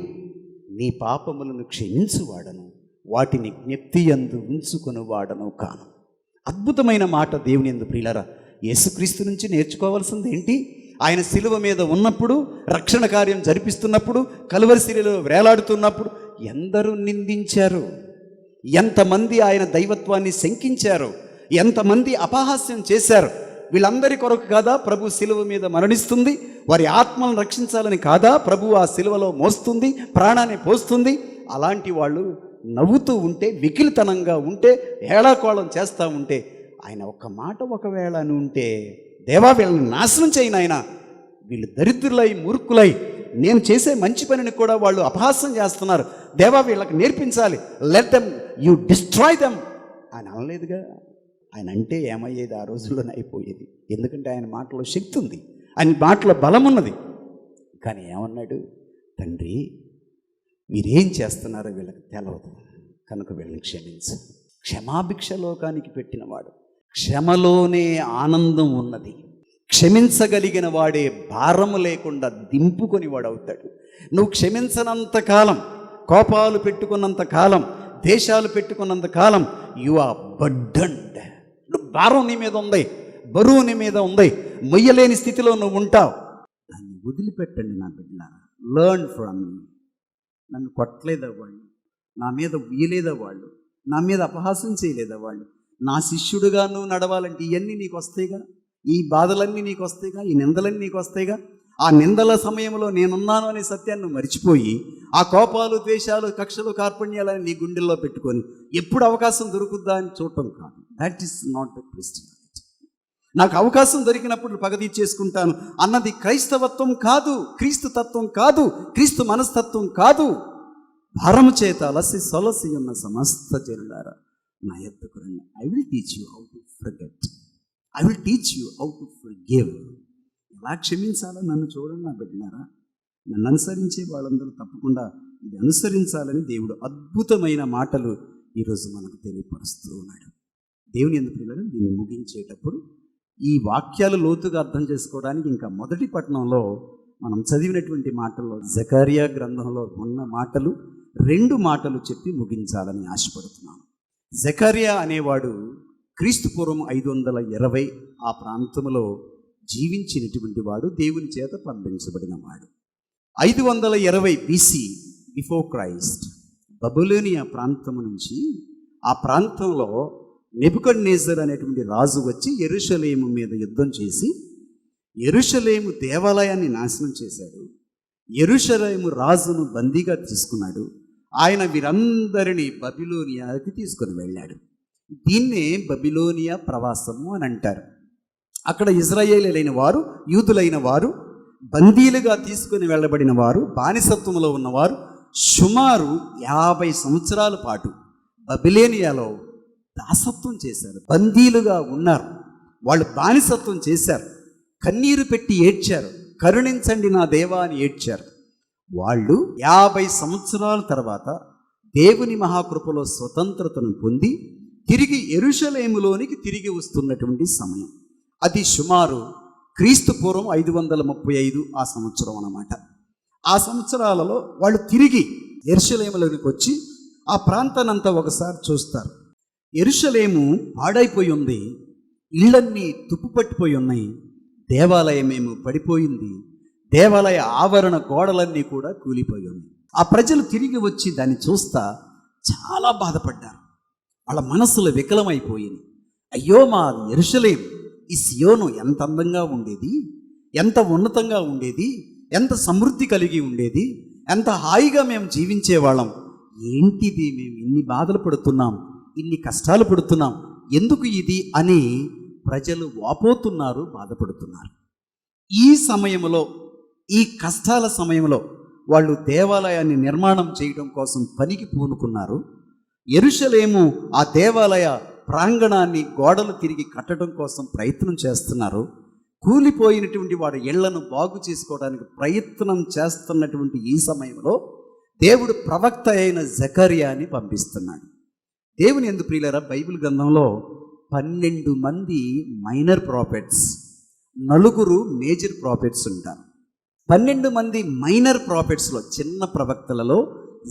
నీ పాపములను క్షమించువాడను, వాటిని జ్ఞప్తి యందు ఉంచుకొని వాడను కాను. అద్భుతమైన మాట దేవుని యందు ప్రియులారా. యేసుక్రీస్తు నుంచి నేర్చుకోవాల్సింది ఏంటి? ఆయన శిలువ మీద ఉన్నప్పుడు, రక్షణ కార్యం జరిపిస్తున్నప్పుడు, కలువరి శిలువలో వేలాడుతున్నప్పుడు ఎందరూ నిందించారు, ఎంతమంది ఆయన దైవత్వాన్ని శంకించారు, ఎంతమంది అపహాస్యం చేశారు. వీళ్ళందరి కొరకు కాదా ప్రభు శిలువ మీద మరణిస్తుంది? వారి ఆత్మలను రక్షించాలని కాదా ప్రభు ఆ శిలువలో మోస్తుంది, ప్రాణాన్ని పోస్తుంది? అలాంటి వాళ్ళు నవ్వుతూ ఉంటే, వికిలితనంగా ఉంటే, హేళాకోళం చేస్తూ ఉంటే, ఆయన ఒక్క మాట ఒకవేళ అని ఉంటే, దేవా వీళ్ళని నాశనం చేయను, ఆయన వీళ్ళు దరిద్రులై, మూర్ఖులై, నేను చేసే మంచి పనిని కూడా వాళ్ళు అపహాస్యం చేస్తున్నారు, దేవా వీళ్ళకి నేర్పించాలి, let them, you destroy them ఆయన అనలేదుగా. ఆయన అంటే ఏమయ్యేది? ఆ రోజుల్లోనే అయిపోయేది. ఎందుకంటే ఆయన మాటలో శక్తి ఉంది, ఆయన మాటలో బలం ఉన్నది. కానీ ఏమన్నాడు? తండ్రి మీరేం చేస్తున్నారో వీళ్ళకి తెలవదు కనుక వీళ్ళని క్షమించు. క్షమాభిక్ష లోకానికి పెట్టినవాడు, క్షమలోనే ఆనందం ఉన్నది. క్షమించగలిగిన వాడే భారము లేకుండా దింపుకొని వాడు అవుతాడు. నువ్వు క్షమించనంత కాలం, కోపాలు పెట్టుకున్నంత కాలం, దేశాలు పెట్టుకున్నంత కాలం, యు ఆర్ బర్డన్డ్. భారం నీ మీద ఉంది, బరువు నీ మీద ఉంది, మొయ్యలేని స్థితిలో నువ్వు ఉంటావు. దాన్ని వదిలిపెట్టండి నా బిడ్డ. లెర్న్ ఫ్రమ్ మీ. నన్ను కొట్టలేదా వాళ్ళు, నా మీద ఉయ్యలేదా వాళ్ళు, నా మీద అపహాసం చేయలేదా వాళ్ళు? నా శిష్యుడిగా నువ్వు నడవాలంటే ఇవన్నీ నీకు వస్తాయిగా, ఈ బాధలన్నీ నీకు వస్తాయిగా, ఈ నిందలన్నీ నీకు వస్తాయిగా. ఆ నిందల సమయంలో నేనున్నాను అనే సత్యాన్ని నువ్వు మర్చిపోయి, ఆ కోపాలు, ద్వేషాలు, కక్షలు, కార్పణ్యాలని నీ గుండెల్లో పెట్టుకొని ఎప్పుడు అవకాశం దొరుకుద్దా అని చూడటం కాదు. That is not the Christianity. నాకు అవకాశం దొరికినప్పుడు పగ తీర్చేసుకుంటాను అన్నది క్రైస్తవత్వం కాదు, క్రీస్తు తత్వం కాదు, క్రీస్తు మనస్తత్వం కాదు. భారము చేత అలసి సొలసి ఉన్న సమస్త జనులారా నా యొద్దకు రండి. I will teach you how to forget. I will teach you how to forgive. ఎలా క్షమించాలో నన్ను చూడండి నా బిడ్డలారా. నన్ను అనుసరించే వాళ్ళందరూ తప్పకుండా ఇది అనుసరించాలని దేవుడు అద్భుతమైన మాటలు ఈరోజు మనకు తెలియపరుస్తూ ఉన్నాడు. దేవుని ఎందుకు పిల్లలు దీన్ని ముగించేటప్పుడు ఈ వాక్యాలు లోతుగా అర్థం చేసుకోవడానికి ఇంకా మొదటి పట్టణంలో మనం చదివినటువంటి మాటల్లో జకర్యా గ్రంథంలో ఉన్న మాటలు 2 మాటలు చెప్పి ముగించాలని ఆశపడుతున్నాను. జకర్యా అనేవాడు క్రీస్తు పూర్వం 520 ఆ ప్రాంతంలో జీవించినటువంటి వాడు, దేవుని చేత పంపించబడిన వాడు. 520 BC బిఫోర్ క్రైస్ట్ బబులోనియా ప్రాంతం నుంచి ఆ ప్రాంతంలో నెబుకద్నెజర్ అనేటువంటి రాజు వచ్చి యెరూషలేము మీద యుద్ధం చేసి యెరూషలేము దేవాలయాన్ని నాశనం చేశాడు. యెరూషలేము రాజును బందీగా తీసుకున్నాడు. ఆయన వీరందరినీ బబిలోనియాకి తీసుకొని వెళ్ళాడు. దీన్నే బబిలోనియా ప్రవాసము అని అంటారు. అక్కడ ఇజ్రాయేలీలైన వారు, యూదులైన వారు, బందీలుగా తీసుకుని వెళ్ళబడిన వారు, బానిసత్వంలో ఉన్నవారు సుమారు 50 సంవత్సరాల పాటు బబిలోనియాలో దాసత్వం చేశారు. బందీలుగా ఉన్నారు. వాళ్ళు బానిసత్వం చేశారు. కన్నీరు పెట్టి ఏడ్చారు. కరుణించండి నా దేవా అని ఏడ్చారు. వాళ్ళు 50 సంవత్సరాల తర్వాత దేవుని మహాకృపలో స్వతంత్రతను పొంది తిరిగి యెరూషలేములోనికి తిరిగి వస్తున్నటువంటి సమయం. అది సుమారు క్రీస్తు పూర్వం 535 ఆ సంవత్సరం అన్నమాట. ఆ సంవత్సరాలలో వాళ్ళు తిరిగి యెరూషలేములోనికి వచ్చి ఆ ప్రాంతానంతా ఒకసారి చూస్తారు. యెరూషలేము పాడైపోయి ఉంది. ఇళ్ళన్నీ తుప్పు పట్టిపోయి ఉన్నాయి. దేవాలయమేమో పడిపోయింది. దేవాలయ ఆవరణ గోడలన్నీ కూడా కూలిపోయి ఉన్నాయి. ఆ ప్రజలు తిరిగి వచ్చి దాన్ని చూస్తా చాలా బాధపడ్డారు. వాళ్ళ మనసులు వికలమైపోయింది. అయ్యో మా యెరూషలేము, ఈ సియోను ఎంత అందంగా ఉండేది, ఎంత ఉన్నతంగా ఉండేది, ఎంత సమృద్ధి కలిగి ఉండేది, ఎంత హాయిగా మేము జీవించేవాళ్ళం. ఏంటిది, మేము ఇన్ని బాధలు పడుతున్నాం, ఇన్ని కష్టాలు పడుతున్నాం, ఎందుకు ఇది అని ప్రజలు వాపోతున్నారు, బాధపడుతున్నారు. ఈ సమయంలో, ఈ కష్టాల సమయంలో వాళ్ళు దేవాలయాన్ని నిర్మాణం చేయడం కోసం పనికి పూనుకున్నారు. యెరూషలేము ఆ దేవాలయ ప్రాంగణాన్ని గోడలు తిరిగి కట్టడం కోసం ప్రయత్నం చేస్తున్నారు. కూలిపోయినటువంటి వాడి ఇళ్లను బాగు చేసుకోవడానికి ప్రయత్నం చేస్తున్నటువంటి ఈ సమయంలో దేవుడు ప్రవక్త అయిన జకర్యాని పంపిస్తున్నాడు. దేవుని యందు ప్రియులారా, బైబిల్ గ్రంథంలో 12 మంది మైనర్ ప్రాఫెట్స్, 4 మేజర్ ప్రాఫెట్స్ ఉంటారు. 12 మంది మైనర్ ప్రాఫెట్స్లో, చిన్న ప్రవక్తలలో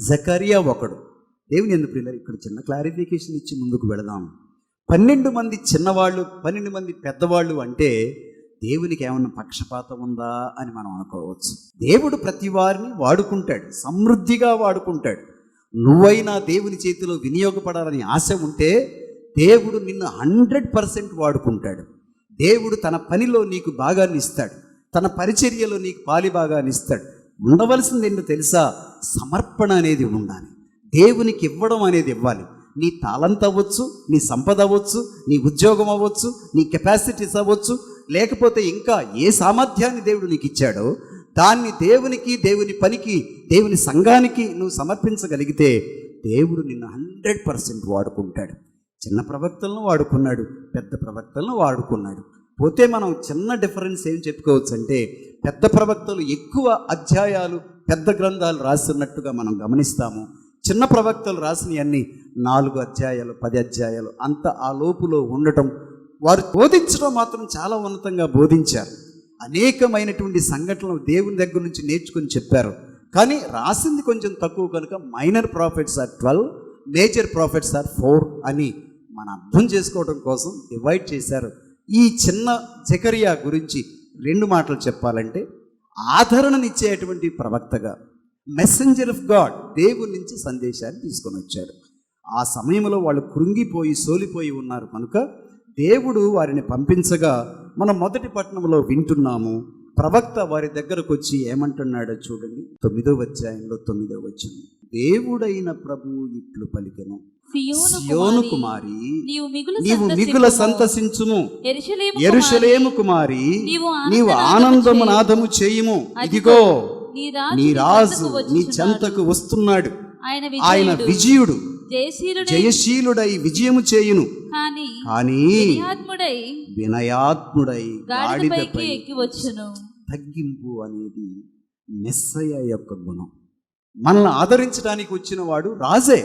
జకర్యా ఒకడు. దేవుని యందు ప్రియులారా, ఇక్కడ చిన్న క్లారిఫికేషన్ ఇచ్చి ముందుకు వెళదాం. 12 మంది చిన్నవాళ్ళు, 12 మంది పెద్దవాళ్ళు అంటే దేవునికి ఏమన్నా పక్షపాతం ఉందా అని మనం అనుకోవచ్చు. దేవుడు ప్రతి వారిని వాడుకుంటాడు, సమృద్ధిగా వాడుకుంటాడు. నువ్వైనా దేవుని చేతిలో వినియోగపడాలని ఆశ ఉంటే దేవుడు నిన్ను 100% వాడుకుంటాడు. దేవుడు తన పనిలో నీకు భాగాన్ని ఇస్తాడు, తన పరిచర్యలో నీకు పాలి భాగాన్ని ఇస్తాడు. ఉండవలసింది ఏంటో తెలుసా? సమర్పణ అనేది ఉండాలి. దేవునికి ఇవ్వడం అనేది ఇవ్వాలి. నీ తాళంత అవ్వచ్చు, నీ సంపద అవ్వచ్చు, నీ ఉద్యోగం అవ్వచ్చు, నీ కెపాసిటీస్ అవ్వచ్చు, లేకపోతే ఇంకా ఏ సామర్థ్యాన్ని దేవుడు నీకు ఇచ్చాడో దాన్ని దేవునికి, దేవుని పనికి, దేవుని సంఘానికి నువ్వు సమర్పించగలిగితే దేవుడు నిన్ను 100% వాడుకుంటాడు. చిన్న ప్రవక్తలను వాడుకున్నాడు, పెద్ద ప్రవక్తలను వాడుకున్నాడు. పోతే మనం చిన్న డిఫరెన్స్ ఏం చెప్పుకోవచ్చు అంటే, పెద్ద ప్రవక్తలు ఎక్కువ అధ్యాయాలు, పెద్ద గ్రంథాలు రాస్తున్నట్టుగా మనం గమనిస్తాము. చిన్న ప్రవక్తలు రాసినవన్నీ 4 అధ్యాయాలు, 10 అధ్యాయాలు అంత ఆ లోపులో ఉండటం. వారు బోధించడం మాత్రం చాలా ఉన్నతంగా బోధించారు. అనేకమైనటువంటి సంఘటనలు దేవుని దగ్గర నుంచి నేర్చుకుని చెప్పారు. కానీ రాసింది కొంచెం తక్కువ కనుక minor profits are 12, major profits are 4 అని మనం అర్థం చేసుకోవడం కోసం డివైడ్ చేశారు. ఈ చిన్న జకర్యా గురించి 2 మాటలు చెప్పాలంటే, ఆదరణనిచ్చేటువంటి ప్రవక్తగా, మెసెంజర్ ఆఫ్ గాడ్, దేవుని నుంచి సందేశాన్ని తీసుకొని వచ్చాడు. ఆ సమయంలో వాళ్ళు కృంగిపోయి సోలిపోయి ఉన్నారు కనుక దేవుడు వారిని పంపించగా మనం మొదటి పట్టణంలో వింటున్నాము. ప్రవక్త వారి దగ్గరకు వచ్చి ఏమంటున్నాడో చూడండి. 9వ అధ్యాయంలో 9వ వచనం. దేవుడైన ప్రభువు ఇట్లు పలికెను, సియోను కుమారి నీవు మిగుల సంతసించుము, యెరూషలేము కుమారి నీవు ఆనందము నాదము చేయుము. ఇదిగో నీ రాజు నీ చెంతకు వస్తున్నాడు, ఆయన విజయుడు జయశీలుడై విజయము చేయును. కానీ వినయాత్ముడై గాడిదపై ఎక్కివచ్చును. తగ్గింపు అనేది మెస్సయ్య యొక్క గుణం. మనల్ని ఆదరించడానికి వచ్చిన వాడు రాజే,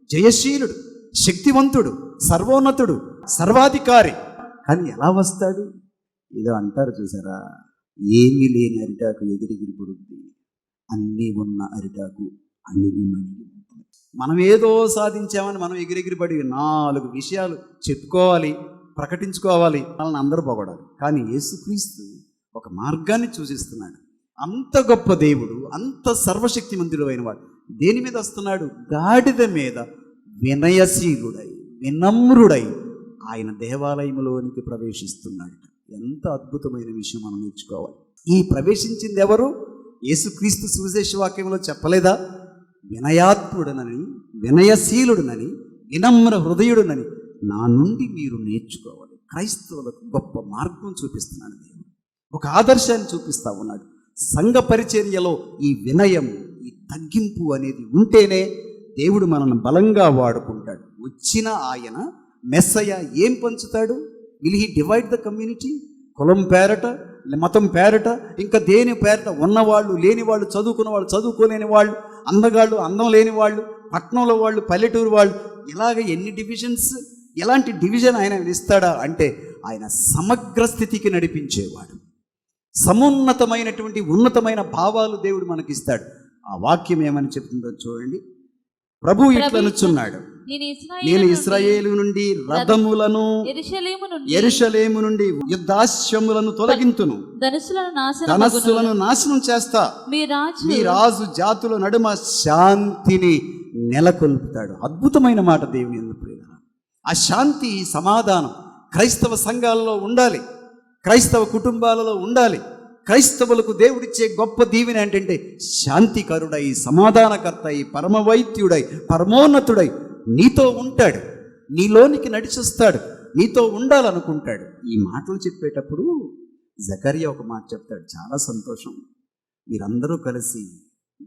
జయశీలుడు, శక్తివంతుడు, సర్వోన్నతుడు, సర్వాధికారి. కానీ ఎలా వస్తాడు? ఏదో అంటారు చూసారా, ఏమీ లేని అరిటాకు ఎగిరిగిరి పడుద్ది, అన్నీ ఉన్న అరిటాకు అణిగి మణిగి. మనం ఏదో సాధించామని మనం ఎగిరెగిరి పడి 4 విషయాలు చెప్పుకోవాలి, ప్రకటించుకోవాలి, వాళ్ళని అందరూ పొగడాలి. కానీ యేసుక్రీస్తు ఒక మార్గాన్ని సూచిస్తున్నాడు. అంత గొప్ప దేవుడు, అంత సర్వశక్తిమంతుడు అయిన వాడు దేని మీద వస్తున్నాడు? గాడిద మీద వినయశీలుడై వినమ్రుడై ఆయన దేవాలయంలోనికి ప్రవేశిస్తున్నాడు. ఎంత అద్భుతమైన విషయం మనం నేర్చుకోవాలి. ఈ ప్రవేశించింది ఎవరు? యేసుక్రీస్తు సువిశేష వాక్యంలో చెప్పలేదా? వినయాత్ముడనని, వినయశీలుడునని, వినమ్ర హృదయుడునని నా నుండి మీరు నేర్చుకోవాలి. క్రైస్తవులకు గొప్ప మార్గం చూపిస్తున్నాడు దేవుడు, ఒక ఆదర్శాన్ని చూపిస్తా ఉన్నాడు. సంఘ పరిచర్యలో ఈ వినయం, ఈ తగ్గింపు అనేది ఉంటేనే దేవుడు మనల్ని బలంగా వాడుకుంటాడు. వచ్చిన ఆయన మెస్సయ్య ఏం పంచుతాడు? Will he divide the community? కులం పేరట, మతం పేరట, ఇంకా దేని పేరట, ఉన్నవాళ్ళు లేని వాళ్ళు, చదువుకున్న వాళ్ళు చదువుకోలేని వాళ్ళు, అందగాళ్ళు అందం లేని వాళ్ళు, పట్టణంలో వాళ్ళు పల్లెటూరు వాళ్ళు, ఇలాగ ఎన్ని డివిజన్స్? ఎలాంటి డివిజన్ ఆయన ఇస్తాడా అంటే ఆయన సమగ్ర స్థితికి నడిపించేవాడు. సమున్నతమైనటువంటి ఉన్నతమైన భావాలు దేవుడు మనకిస్తాడు. ఆ వాక్యం ఏమని చెప్తుందో చూడండి. ప్రభు ఇట్లనుచున్నాడు, నేను ఇశ్రాయేలు నుండి రథములను యెరూషలేము నుండి యుద్ధాశ్వములను తొలగింతును, ధనస్సులను నాశనం చేస్తా, మీ రాజు జాతుల నడుమ శాంతిని నెలకొల్పుతాడు. అద్భుతమైన మాట దేవుని యందు ప్రియులారా. ఆ శాంతి, సమాధానం క్రైస్తవ సంఘాలలో ఉండాలి, క్రైస్తవ కుటుంబాలలో ఉండాలి. క్రైస్తవులకు దేవుడిచ్చే గొప్ప దీవెన ఏంటంటే శాంతికరుడై, సమాధానకర్తై, పరమవైద్యుడై, పరమోన్నతుడై నీతో ఉంటాడు, నీలోనికి నడిచొస్తాడు, నీతో ఉండాలనుకుంటాడు. ఈ మాటలు చెప్పేటప్పుడు జకర్యా ఒక మాట చెప్తాడు, చాలా సంతోషం. మీరందరూ కలిసి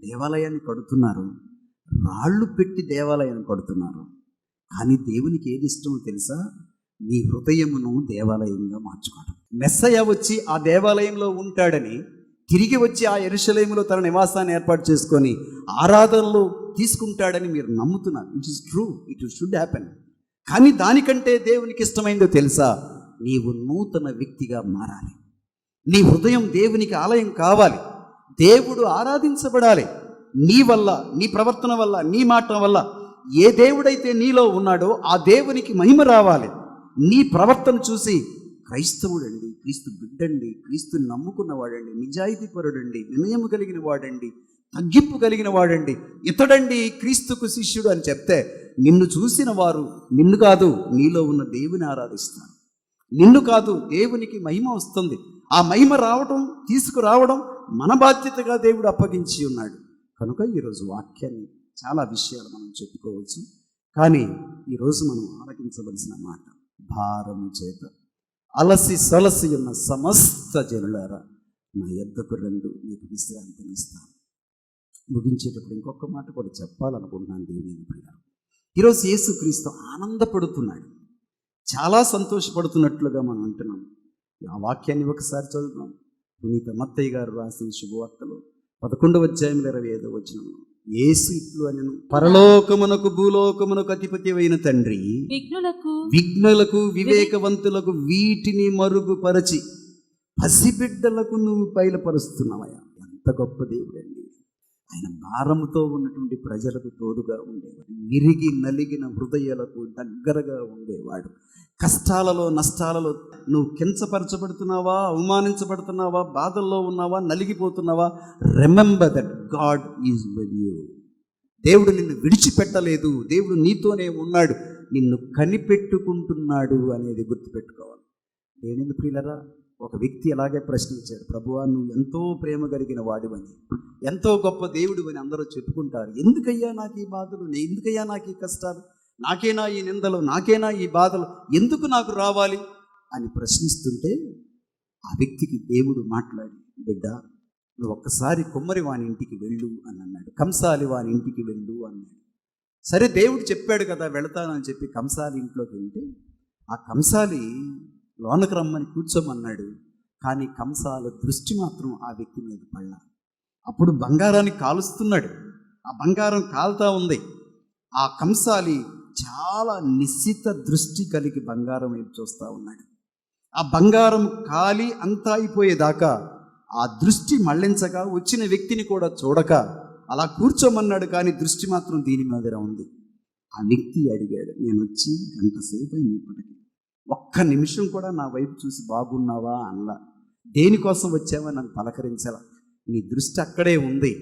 దేవాలయాన్ని కడుతున్నారు, రాళ్ళు పెట్టి దేవాలయాన్ని కడుతున్నారు. కానీ దేవునికి ఏది ఇష్టమో తెలుసా? మీ హృదయమును దేవాలయంగా మార్చుకోవడం. మెస్సయ్య వచ్చి ఆ దేవాలయంలో ఉంటాడని, తిరిగి వచ్చి ఆ యెరూషలేములో తన నివాసాన్ని ఏర్పాటు చేసుకొని ఆరాధనలు తీసుకుంటాడని మీరు నమ్ముతున్నారు. It is true, it should happen. కానీ దానికంటే దేవునికి ఇష్టమైందో తెలుసా? నీవు నూతన వ్యక్తిగా మారాలి. నీ హృదయం దేవునికి ఆలయం కావాలి, దేవుడు ఆరాధించబడాలి. నీ వల్ల, నీ ప్రవర్తన వల్ల, నీ మాట వల్ల ఏ దేవుడైతే నీలో ఉన్నాడో ఆ దేవునికి మహిమ రావాలి. నీ ప్రవర్తన చూసి క్రైస్తవుడండి, క్రీస్తు బిడ్డండి, క్రీస్తుని నమ్ముకున్నవాడండి, నిజాయితీపరుడండి, వినయము కలిగిన వాడండి, తగ్గింపు కలిగిన వాడండి, ఇతడండి క్రీస్తుకు శిష్యుడు అని చెప్తే నిన్ను చూసిన వారు నిన్ను కాదు, నీలో ఉన్న దేవుని ఆరాధిస్తారు. నిన్ను కాదు, దేవునికి మహిమ వస్తుంది. ఆ మహిమ రావడం, తీసుకురావడం మన బాధ్యతగా దేవుడు అప్పగించి ఉన్నాడు. కనుక ఈరోజు వాక్యాన్ని చాలా విషయాలు మనం చెప్పుకోవచ్చు. కానీ ఈరోజు మనం ఆలకించవలసిన మాట, భారము చేత అలసి సొలసి ఉన్న సమస్త జనులారా నా యొద్దకు రండు, నీకు విశ్రాంతినిస్తాను. ముగించేటప్పుడు ఇంకొక మాట కూడా చెప్పాలనుకుంటున్నాను దేవుని ప్రియులారా. ఈరోజు యేసుక్రీస్తు ఆనందపడుతున్నాడు, చాలా సంతోషపడుతున్నట్లుగా మనం అంటున్నాం. ఆ వాక్యాన్ని ఒకసారి చదువుతాం. పునీత మత్తయ్య గారు రాసిన శుభవార్తలో 11వ అధ్యాయంలో 25వ వచనంలో యేసు ఇట్లు అనెను, పరలోకమునకు భూలోకమునకు అధిపతి అయిన తండ్రి విఘ్నులకు వివేకవంతులకు వీటిని మరుగుపరచి పసిబిడ్డలకు నువ్వు బయలుపరుస్తున్నావయ్యా. ఎంత గొప్ప దేవుడండి ఆయన! భారముతో ఉన్నటువంటి ప్రజలకు తోడుగా ఉండేవాడు, విరిగి నలిగిన హృదయాలకు దగ్గరగా ఉండేవాడు. కష్టాలలో, నష్టాలలో నువ్వు కించపరచబడుతున్నావా, అవమానించబడుతున్నావా, బాధల్లో ఉన్నావా, నలిగిపోతున్నావా, remember that God is with you. దేవుడు నిన్ను విడిచిపెట్టలేదు, దేవుడు నీతోనే ఉన్నాడు, నిన్ను కనిపెట్టుకుంటున్నాడు అనేది గుర్తుపెట్టుకోవాలి. దేవుని ప్రియులారా, ఒక వ్యక్తి అలాగే ప్రశ్నించాడు, ప్రభువా నువ్వు ఎంతో ప్రేమ కలిగిన వాడివని, ఎంతో గొప్ప దేవుడివని అందరూ చెప్పుకుంటారు, ఎందుకయ్యా నాకు ఈ బాధలు, ఎందుకయ్యా నాకు ఈ కష్టాలు, నాకేనా ఈ నిందలు, నాకేనా ఈ బాధలు, ఎందుకు నాకు రావాలి అని ప్రశ్నిస్తుంటే ఆ వ్యక్తికి దేవుడు మాట్లాడి, బిడ్డ నువ్వు ఒక్కసారి కుమ్మరి వాని ఇంటికి వెళ్ళు అని అన్నాడు, కంసాలి వాని ఇంటికి వెళ్ళు అన్నాడు. సరే దేవుడు చెప్పాడు కదా వెళతానని చెప్పి కంసాలి ఇంట్లోకి వెళ్తే ఆ కంసాలి లోనకు రమ్మని కూర్చోమన్నాడు. కానీ కంసాల దృష్టి మాత్రం ఆ వ్యక్తి మీద పడలా. అప్పుడు బంగారాన్ని కాలుస్తున్నాడు, ఆ బంగారం కాలుతా ఉంది. ఆ కంసాలి చాలా నిశ్చిత దృష్టి కలిగి బంగారం వైపు చూస్తూ ఉన్నాడు. ఆ బంగారం కాలి అంతా అయిపోయేదాకా ఆ దృష్టి మళ్లించగా వచ్చిన వ్యక్తిని కూడా చూడక అలా కూర్చోమన్నాడు. కానీ దృష్టి మాత్రం దీని మీద ఉంది. ఆ వ్యక్తి అడిగాడు, నేను వచ్చి గంట సేపు అయింది, ఇప్పటికి ఒక్క నిమిషం కూడా నా వైపు చూసి బాగున్నావా అనలా, దేనికోసం వచ్చావా నన్ను పలకరించాలా, నీ దృష్టి అక్కడే ఉంది,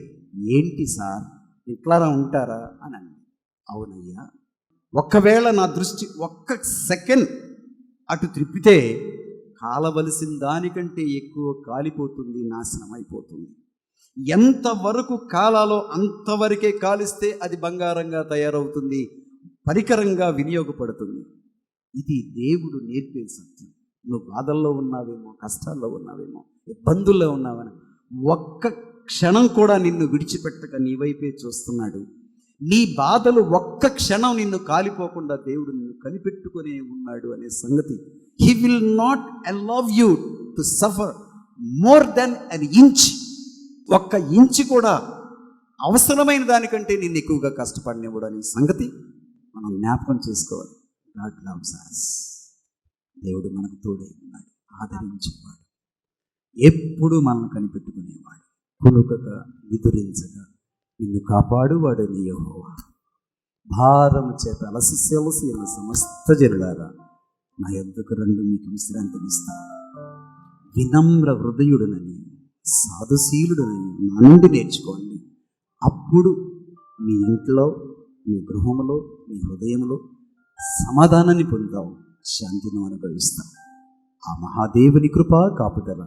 ఏంటి సార్ ఇట్లా ఉంటారా అని అన్నాడు. అవునయ్యా, ఒక్కవేళ నా దృష్టి ఒక్క సెకండ్ అటు త్రిప్పితే కాలవలసిన దానికంటే ఎక్కువ కాలిపోతుంది, నాశనం అయిపోతుంది. ఎంతవరకు కాలాలో అంతవరకే కాలిస్తే అది బంగారంగా తయారవుతుంది, పరికరంగా వినియోగపడుతుంది. ఇది దేవుడు నేర్పే సత్యం. నువ్వు బాధల్లో ఉన్నావేమో, కష్టాల్లో ఉన్నావేమో, ఇబ్బందుల్లో ఉన్నావని ఒక్క క్షణం కూడా నిన్ను విడిచిపెట్టక నీ వైపే చూస్తున్నాడు. నీ బాధలు ఒక్క క్షణం నిన్ను కాలిపోకుండా దేవుడు నిన్ను కనిపెట్టుకునే ఉన్నాడు అనే సంగతి. He will not allow you to suffer more than an inch. ఒక్క ఇంచు కూడా అవసరమైన దానికంటే నిన్ను ఎక్కువగా కష్టపడినవాడు అనే సంగతి మనం జ్ఞాపకం చేసుకోవాలి. God loves us. దేవుడు మనకు తోడై ఉన్నాడు, ఆదరించేవాడు, ఎప్పుడు మనల్ని కనిపెట్టుకునేవాడు, కునుకక నిదురించగా నిన్ను కాపాడువాడు నీ యెహోవా. భారము చేత అలసి ఉన్న సమస్త జనులారా నా యొద్దకు రండి, మీకు విశ్రాంతినిస్తాను. వినమ్ర హృదయుడునని సాధుశీలుడునని నా నుండి నేర్చుకోండి, అప్పుడు మీ ఇంట్లో, మీ గృహంలో, మీ హృదయంలో సమాధానాన్ని పొందుతావు, శాంతిని అనుభవిస్తాం. ఆ మహాదేవుని కృప కాపుదల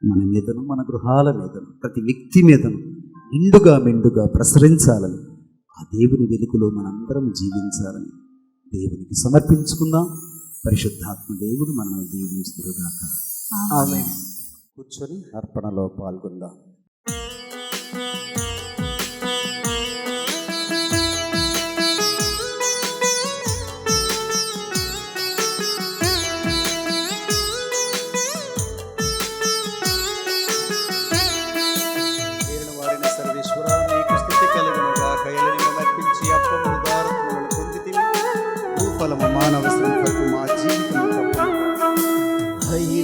మన మీదను, మన గృహాల మీదను, ప్రతి వ్యక్తి మీదను నిండుగా మెండుగా ప్రసరించాలని, ఆ దేవుని వెలుగులో మనందరం జీవించాలని దేవునికి సమర్పించుకుందాం. పరిశుద్ధాత్మ దేవుడు మనల్ని దీవించుదురుగాక. ఆమేన్. కూర్చొని అర్పణలో పాల్గొందాం.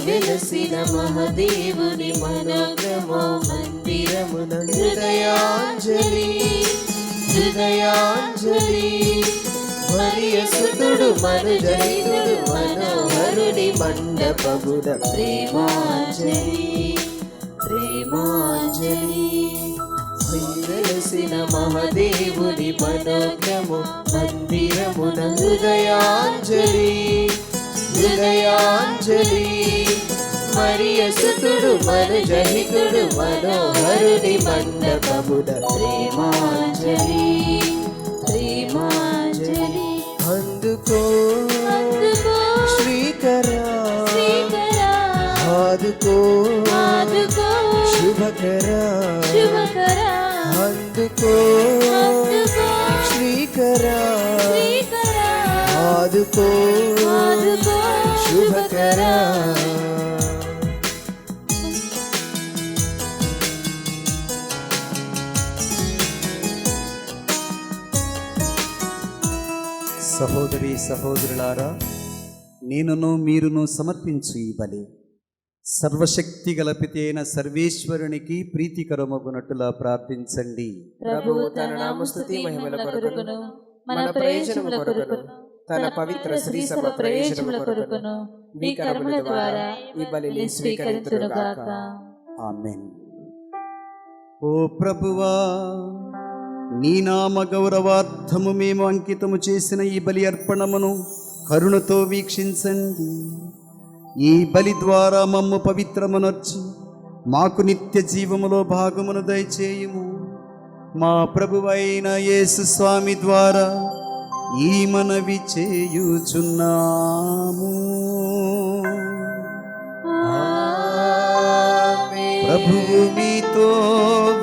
వెలసిన మహదేవుని మనోగమో మందిరమున హృదయాంజలి హృదయాంజలి. మరియ సుతుడు మనుజయుడు మనోహరుని మండపమున ప్రేమాంజలి ప్రేమాంజలి. వెలసిన మహదేవుని మనోగమో మందిరమున హృదయాంజలి హృదయాంజలి. మరియ సుతుడు మనుజహితుడు మనోహరుని మండపమున ప్రేమాంజలి ప్రేమాంజలి. అందుకో శ్రీకరా ఆదుకో శుభకరా అందుకో శ్రీకరా ఆదుకో శుభకరా. సహోదరి సహోదరులారా, నేనును మీరును సమర్పించు ఈ బలి సర్వశక్తి గల పితి అయిన సర్వేశ్వరునికి ప్రీతికరమగునట్టులా ప్రార్థించండి. ప్రభువు తన నామస్తుతి మహిమల కొరకును మన ప్రయోజనముల కొరకును తన పవిత్ర శ్రీ సభ ప్రయోజనముల కొరకును మీ కర్మల ద్వారా ఈ బలిని స్వీకరించుగాక. ఆమేన్. ఓ ప్రభువా, నీ నామ గౌరవార్థము మేము అంకితము చేసిన ఈ బలి అర్పణమును కరుణతో వీక్షించండి. ఈ బలి ద్వారా మమ్ము పవిత్రమునర్చి మాకు నిత్య జీవములో భాగమును దయచేయుము. మా ప్రభువైన యేసు స్వామి ద్వారా ఈ మనవి చేయుచున్నాము. ప్రభువు మీతో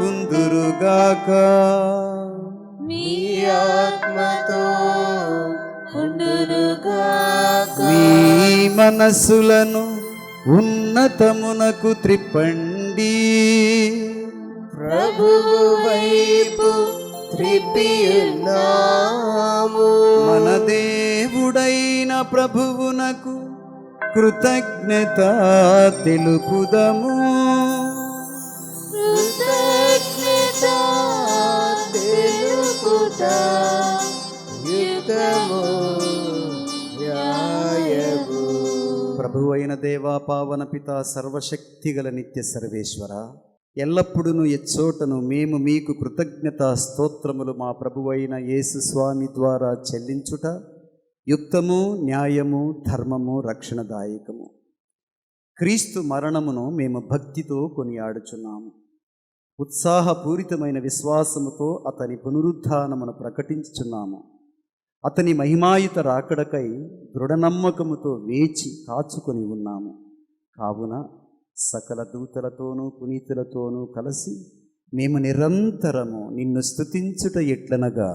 ఉందురుగాక. మీ ఆత్మతో ఉండునుగాక. మీ మనస్సులను ఉన్నతమునకు త్రిప్పండి. ప్రభువు వైపు త్రిప్పియున్నాము. మన దేవుడైన ప్రభువునకు కృతజ్ఞత తెలుపుదము. కృతజ్ఞత తెలుపుట యుక్తము న్యాయము. ప్రభువైన దేవా, పావన పిత, సర్వశక్తిగల నిత్య సర్వేశ్వర, ఎల్లప్పుడూ ఎచ్చోటను మేము మీకు కృతజ్ఞత స్తోత్రములు మా ప్రభువైన యేసు స్వామి ద్వారా చెల్లించుట యుక్తము, న్యాయము, ధర్మము, రక్షణదాయకము. క్రీస్తు మరణమును మేము భక్తితో కొనియాడుచున్నాము. ఉత్సాహపూరితమైన విశ్వాసముతో అతని పునరుద్ధానమును ప్రకటించుచున్నాము. అతని మహిమాయుత రాకడకై దృఢనమ్మకముతో వేచి కాచుకొని ఉన్నాము. కావున సకల దూతలతోనూ పునీతులతోనూ కలిసి మేము నిరంతరము నిన్ను స్తుతించుట ఎట్లనగా,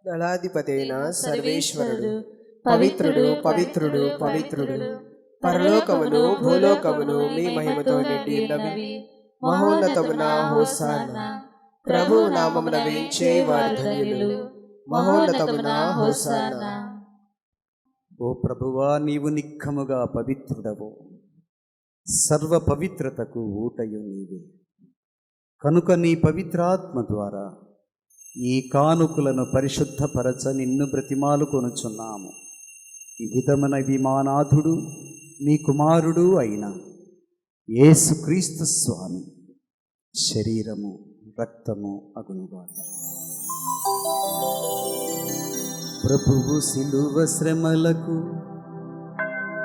దళాధిపతి అయిన సర్వేశ్వరుడు పవిత్రుడు పవిత్రుడు పవిత్రుడు, పరలోకమును భూలోకమును మీ మహిమతో నిండి ఉన్నవి. మహోన్నతమున హోసానా. ప్రభువు నామమున వేంచేవారు ధన్యులు. మహోన్నతమున హోసానా. ఓ ప్రభువా, నీవు నిక్కముగా పవిత్రుడవు, సర్వ పవిత్రతకు ఊటయు నీవే. కనుక నీ పవిత్రాత్మ ద్వారా ఈ కానుకలను పరిశుద్ధపరచ నిన్ను బ్రతిమాలు కొనుచున్నాము. ఈ విధమైన విమానాథుడు మీ కుమారుడు అయిన యేసుక్రీస్తు స్వామి శరీరము రక్తము అగునుగాక. ప్రభువు శిలువ శ్రమలకు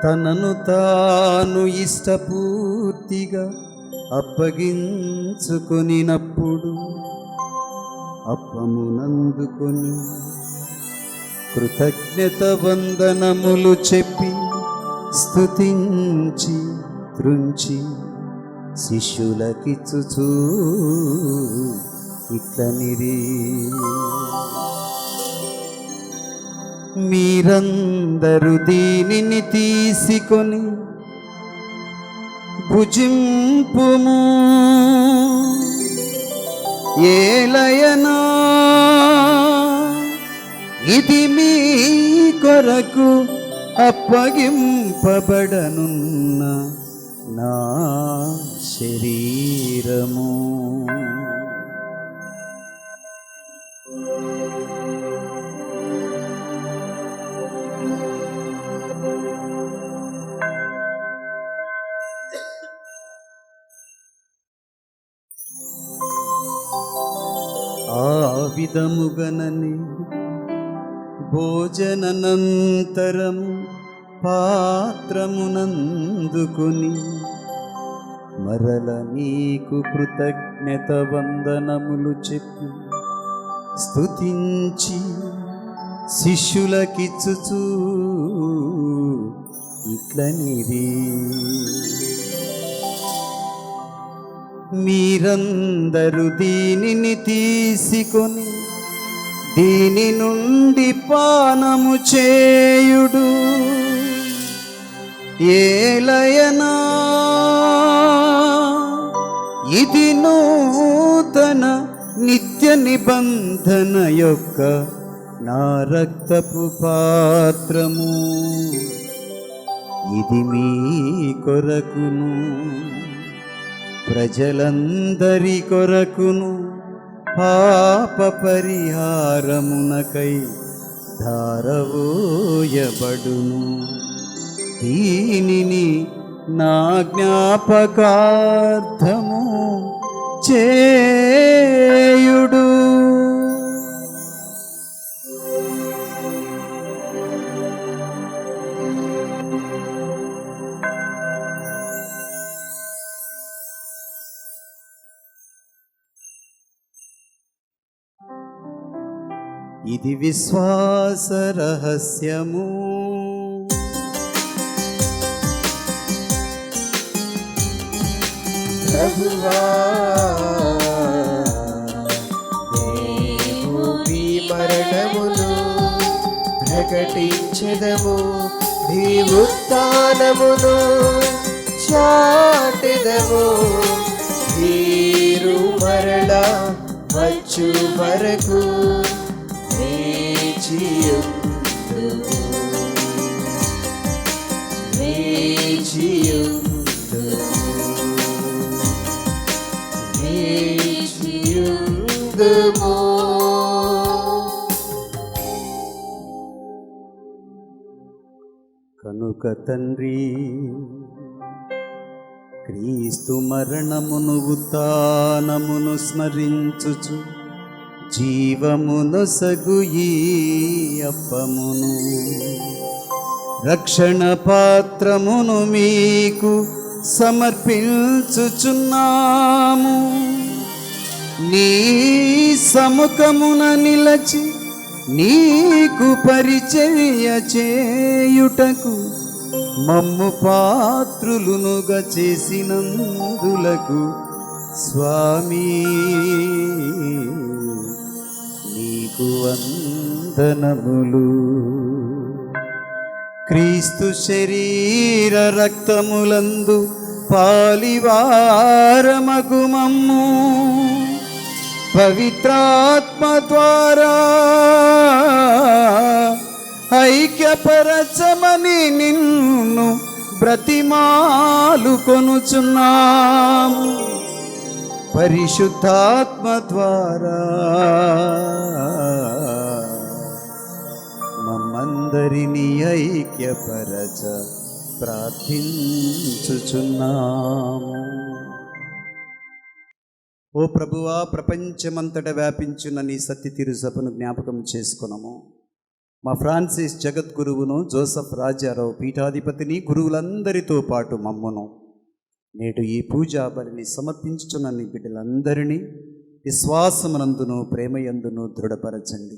తనను తాను ఇష్టపూర్తిగా అప్పగించుకొనినప్పుడు అప్పమునందుకొని కృతజ్ఞత వందనములు చెప్పి స్తుతించి త్రుంచి శిష్యులకిచ్చుచూ ఇట్లనిరి, మీరందరూ దీనిని తీసుకొని భుజింపుము. ఏలయనా ఇది మీ కొరకు అప్పగింపబడనున్న నా శరీరము. ఆ విధముగనని భోజననంతరము పాత్రమునందుకొని మరల నీకు కృతజ్ఞత వందనములు చెప్పి స్తుతించి శిష్యులకిచ్చుచూ ఇట్లనిరి, మీరందరూ దీనిని తీసుకొని దీని నుండి పానము చేయుడు. ఏలయనా ఇది నూతన నిత్య నిబంధన యొక్క నా రక్తపు పాత్రము. ఇది మీ కొరకును ప్రజలందరి కొరకును పాప పరిహారమునకై ధారవోయబడును. దీనిని నా జ్ఞాపకార్థము చేయుడు. ఇది విశ్వాస రహస్యము. ప్రభువా మేము మీ మరణమును ప్రకటించెదము, మీ ఉత్థానమును చాటెదము. మీరు మరలా వచ్చు వరకు వేచియుందుము, వేచియుందుము, వేచియుందుము. కనుక తండ్రి, క్రీస్తు మరణమును ఉత్థానమును స్మరించుచు జీవమునొసగు ఈ అప్పమును రక్షణ పాత్రమును మీకు సమర్పించుచున్నాము. నీ సముఖమున నిలచి నీకు పరిచర్య చేయుటకు మమ్ము పాత్రులునుగా చేసినందులకు స్వామి నీకు వందనములు. క్రీస్తు శరీర రక్తములందు పాలివారమగు మమ్ము పవిత్రాత్మ ద్వారా ఐక్యపరచమని నిన్ను బ్రతిమాలు కొనుచున్నాము. పరిశుద్ధాత్మ ద్వారా మమ్మందరినీ ఐక్యపరచ ప్రార్థించుచున్నాము. ఓ ప్రభువా, ప్రపంచమంతటా వ్యాపించిన నీ సత్య తిరుసభను జ్ఞాపకం చేసుకున్నాము. మా ఫ్రాన్సిస్ జగద్గురువును, జోసఫ్ రాజారావు పీఠాధిపతిని, గురువులందరితో పాటు మమ్మును నేడు ఈ పూజా బలిని సమర్పించుచున్న నీ బిడ్డలందరినీ విశ్వాసమునందును ప్రేమయందును దృఢపరచండి.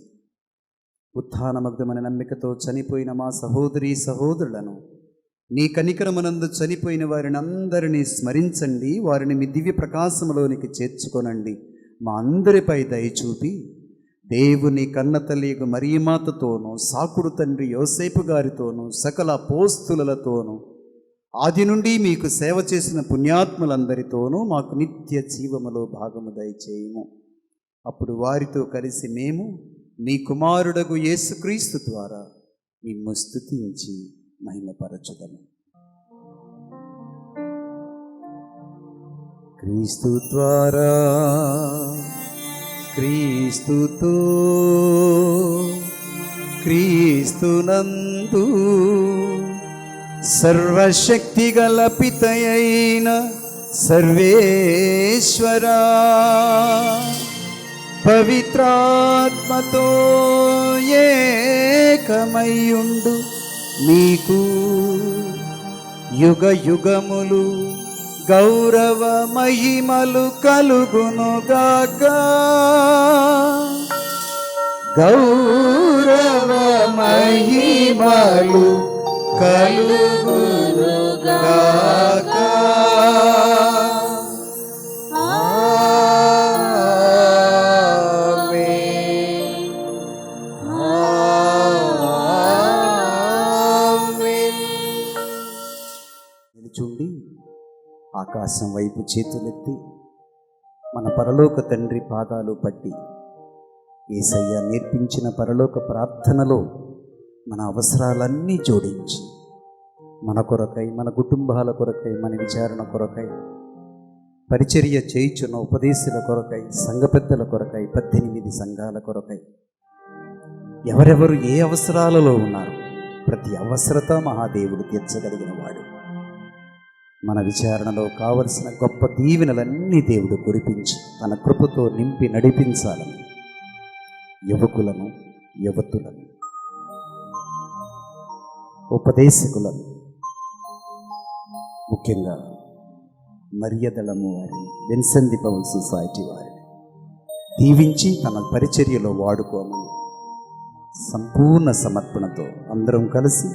ఉత్థానమగ్ధమైన నమ్మికతో చనిపోయిన మా సహోదరీ సహోదరులను, నీ కనికరమునందు చనిపోయిన వారిని అందరినీ స్మరించండి. వారిని మీ దివ్య ప్రకాశములోనికి చేర్చుకొనండి. మా అందరిపై దయచూపి దేవుని కన్నతల్లియగు మరియమాతతోనూ, సాకుడు తండ్రి యోసేపు గారితోనూ, సకల అపోస్తులతోనూ, ఆది నుండి మీకు సేవ చేసిన పుణ్యాత్ములందరితోనూ మాకు నిత్య జీవములో భాగము దయచేయము. అప్పుడు వారితో కలిసి మేము మీ కుమారుడగు యేసుక్రీస్తు ద్వారా మిమ్ము స్తుతించి మహిమపరచుదము. క్రీస్తు ద్వారా, క్రీస్తుతో, క్రీస్తునందు సర్వశక్తిగల పితయైన సర్వేశ్వరా, పవిత్రాత్మతో ఏకమయ్యుండు నీకు యుగ యుగములు గౌరవ మహిమలు కలుగునుగాక. గౌరవ మహిమలు కలుగునుగాక. నిలుచుండి ఆకాశం వైపు చేతులెత్తి మన పరలోక తండ్రి పాదాలు పట్టి యేసయ్య నేర్పించిన పరలోక ప్రార్థనలో మన అవసరాలన్నీ జోడించి మన కొరకై, మన కుటుంబాల కొరకై, మన విచారణ కొరకై, పరిచర్య చేయుచున్న ఉపదేశుల కొరకై, సంఘ పెద్దల కొరకై, 18 సంఘాల కొరకై, ఎవరెవరు ఏ అవసరాలలో ఉన్నారు ప్రతి అవసరత మహాదేవుడు తీర్చగలిగిన వాడు. మన విచారణలో కావలసిన గొప్ప దీవెనలన్నీ దేవుడు కురిపించి తన కృపతో నింపి నడిపించాలని యువకులను, యువతులను, ఉపదేశకులను, ముఖ్యంగా మర్యాదళము వారిని, విన్సెంట్ ది పౌల్ సొసైటీ వారిని దీవించి తన పరిచర్యలో వాడుకోమని సంపూర్ణ సమర్పణతో అందరం కలిసి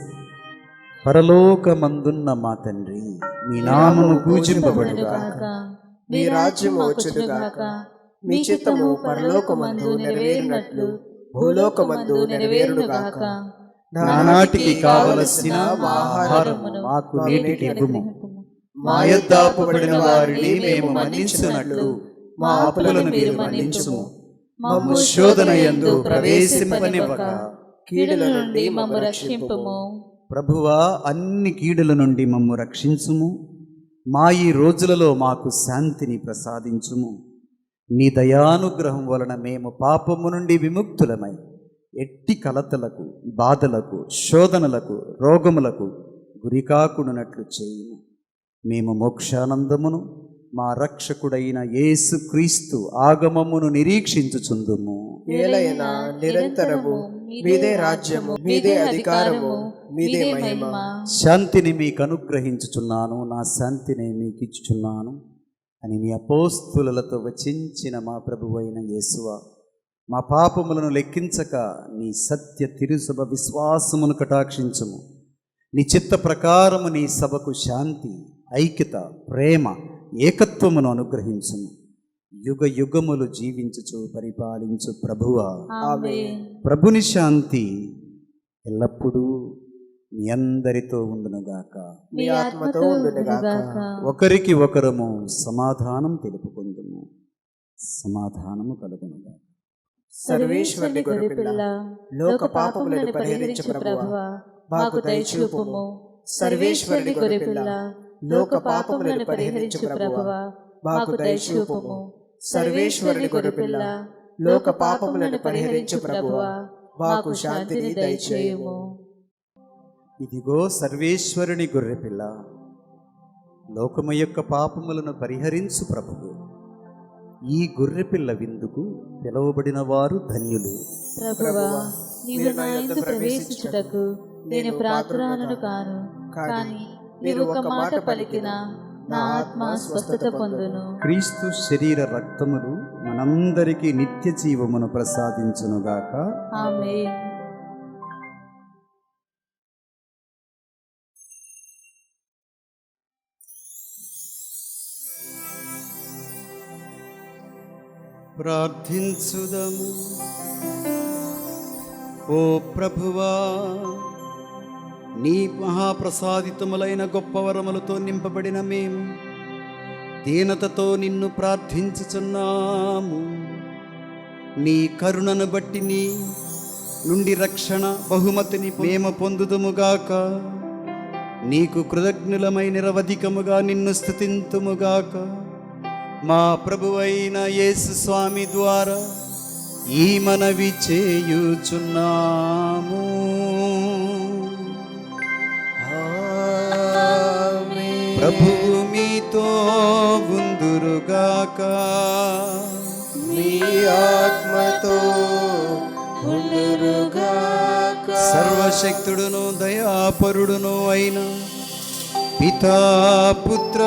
పరలోకమందున్న మా తండ్రి, మీ నామము పూజింపబడుగాక, మీ రాజ్యము వచ్చునుగాక, మీ చిత్తము పరలోకమందు నెరవేరినట్లు భూలోకమందు నెరవేరునుగాక. నానాటికి కావలసిన మా ఆహారమును మాకు నేటికి ఇవ్వుము. మా యొద్ద అప్పుపడిన వారిని మేము మన్నించున్నట్లు మా అప్పులను మీరు మన్నించుము. మమ్ము శోధన యందు ప్రవేశింపనివ్వక కీడుల నుండి మమ్ము రక్షింపుము. ప్రభువా, అన్ని కీడుల నుండి మమ్ము రక్షించుము. మా ఈ రోజులలో మాకు శాంతిని ప్రసాదించుము. నీ దయానుగ్రహం వలన మేము పాపము నుండి విముక్తులమై ఎట్టి కలతలకు, బాధలకు, శోధనలకు, రోగములకు గురికాకుడునట్లు చేయుము. మేము మోక్షానందమును మా రక్షకుడైన యేసుక్రీస్తు ఆగమమును నిరీక్షించుచుందుము. ఏలైనా నిరంతరము మీదే రాజ్యము, మీదే అధికారము, మీదే మహిమ. శాంతిని మీకు అనుగ్రహించుచున్నాను, నా శాంతిని మీకు ఇచ్చుచున్నాను అని మీ అపోస్తులతో వచించిన మా ప్రభువైన యేసువా, మా పాపములను లెక్కించక నీ సత్య తిరుసభ విశ్వాసమును కటాక్షించుము. నీ చిత్త ప్రకారము నీ సభకు శాంతి, ఐక్యత, ప్రేమ, ఏకత్వమును అనుగ్రహించుము. యుగ యుగములు జీవించుచు పరిపాలించు ప్రభువా, ఆమేన్. ప్రభుని శాంతి ఎల్లప్పుడూ మీ అందరితో ఉండునుగాక. మీ ఆత్మతో ఉండునుగాక. ఒకరికి ఒకరము సమాధానం తెలుపుకుందుము. సమాధానము కలుగునుగాక. సర్వేశ్వరుని గొర్రెపిల్ల, లోక పాపములను పరిహరించు ప్రభువా, మాకు దయచూపుము. సర్వేశ్వరుని గొర్రెపిల్ల, లోక పాపములను పరిహరించు ప్రభువా, మాకు దయచూపుము. సర్వేశ్వరుని గొర్రెపిల్ల, లోక పాపములను పరిహరించు ప్రభువా, మాకు శాంతిని దయచేయుము. ఇదిగో సర్వేశ్వరుని గొర్రెపిల్ల, లోకము యొక్క పాపములను పరిహరించు ప్రభువు. ఈ గొర్రెపిల్ల విందుకు పిలువబడిన వారు ధన్యులు. ప్రభువా, నీవు నా యందు ప్రవేశించుటకు నేను పాత్రురాలను కాను, కానీ నీవు ఒక మాట పలికినా నా ఆత్మ స్వస్థత పొందును. క్రీస్తు శరీర రక్తములు మనందరికీ నిత్య జీవమును ప్రసాదించునుగాక. ఆమేన్. ప్రార్థించుదము. ఓ ప్రభువా, నీ మహాప్రసాదితములైన గొప్ప వరములతో నింపబడిన మేము దీనతతో నిన్ను ప్రార్థించుచున్నాము. నీ కరుణను బట్టి నీ నుండి రక్షణ బహుమతిని మేము పొందుదుముగాక. నీకు కృతజ్ఞులమై నిరవధికముగా నిన్ను స్తుతింతుముగాక. మా ప్రభువైన యేసు స్వామి ద్వారా ఈ మనవి చేయుచున్నాము. ప్రభువు మీతో ఉందురుగాక. మీ ఆత్మతో ఉండురుగాక. సర్వశక్తుడును దయాపరుడును అయిన పితా, పుత్ర,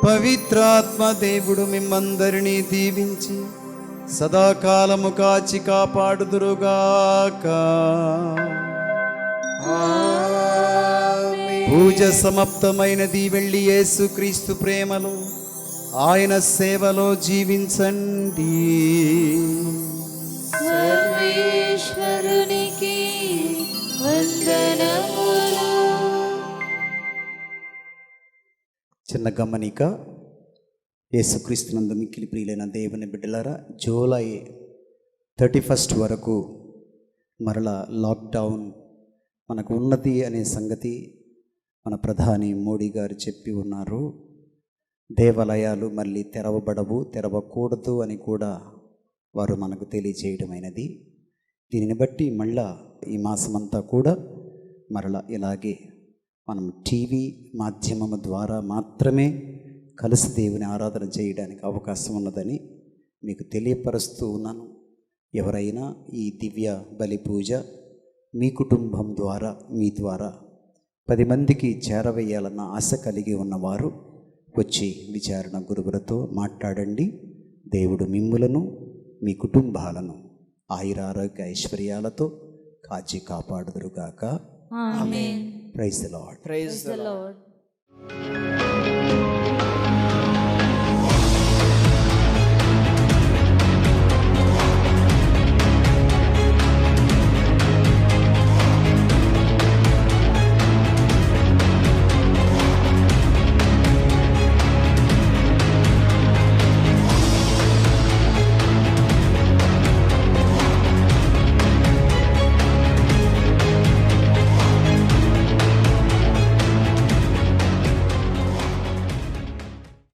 పవిత్రాత్మ దేవుడు మిమ్మందరినీ దీవించి సదాకాలము కాచి కాపాడుదురుగాక. పూజ సమాప్తమైనది. వెళ్ళి యేసుక్రీస్తు ప్రేమలో, ఆయన సేవలో జీవించండి. సర్వేశ్వరునికి వందనములు. చిన్న గమనిక. యేసుక్రీస్తునందు మిక్కిలి ప్రియులైన దేవుని బిడ్డలారా, జూలై 31 వరకు మరలా లాక్డౌన్ మనకు ఉన్నది అనే సంగతి మన ప్రధాని మోడీ గారు చెప్పి ఉన్నారు. దేవాలయాలు మళ్ళీ తెరవబడవు, తెరవకూడదు అని కూడా వారు మనకు తెలియజేయడమైనది. దీనిని బట్టి మళ్ళా ఈ మాసమంతా కూడా మరలా ఇలాగే మనం టీవీ మాధ్యమం ద్వారా మాత్రమే కలిసి దేవుని ఆరాధన చేయడానికి అవకాశం ఉన్నదని మీకు తెలియపరుస్తూ ఉన్నాను. ఎవరైనా ఈ దివ్య బలి పూజ మీ కుటుంబం ద్వారా, మీ ద్వారా 10 మందికి చేరవేయాలన్న ఆశ కలిగి ఉన్నవారు వచ్చి విచారణ గురువులతో మాట్లాడండి. దేవుడు మిమ్ములను, మీ కుటుంబాలను ఆయురారోగ్య ఐశ్వర్యాలతో కాచి కాపాడుదురుగాక. Amen. Praise the lord. Praise Praise the Lord.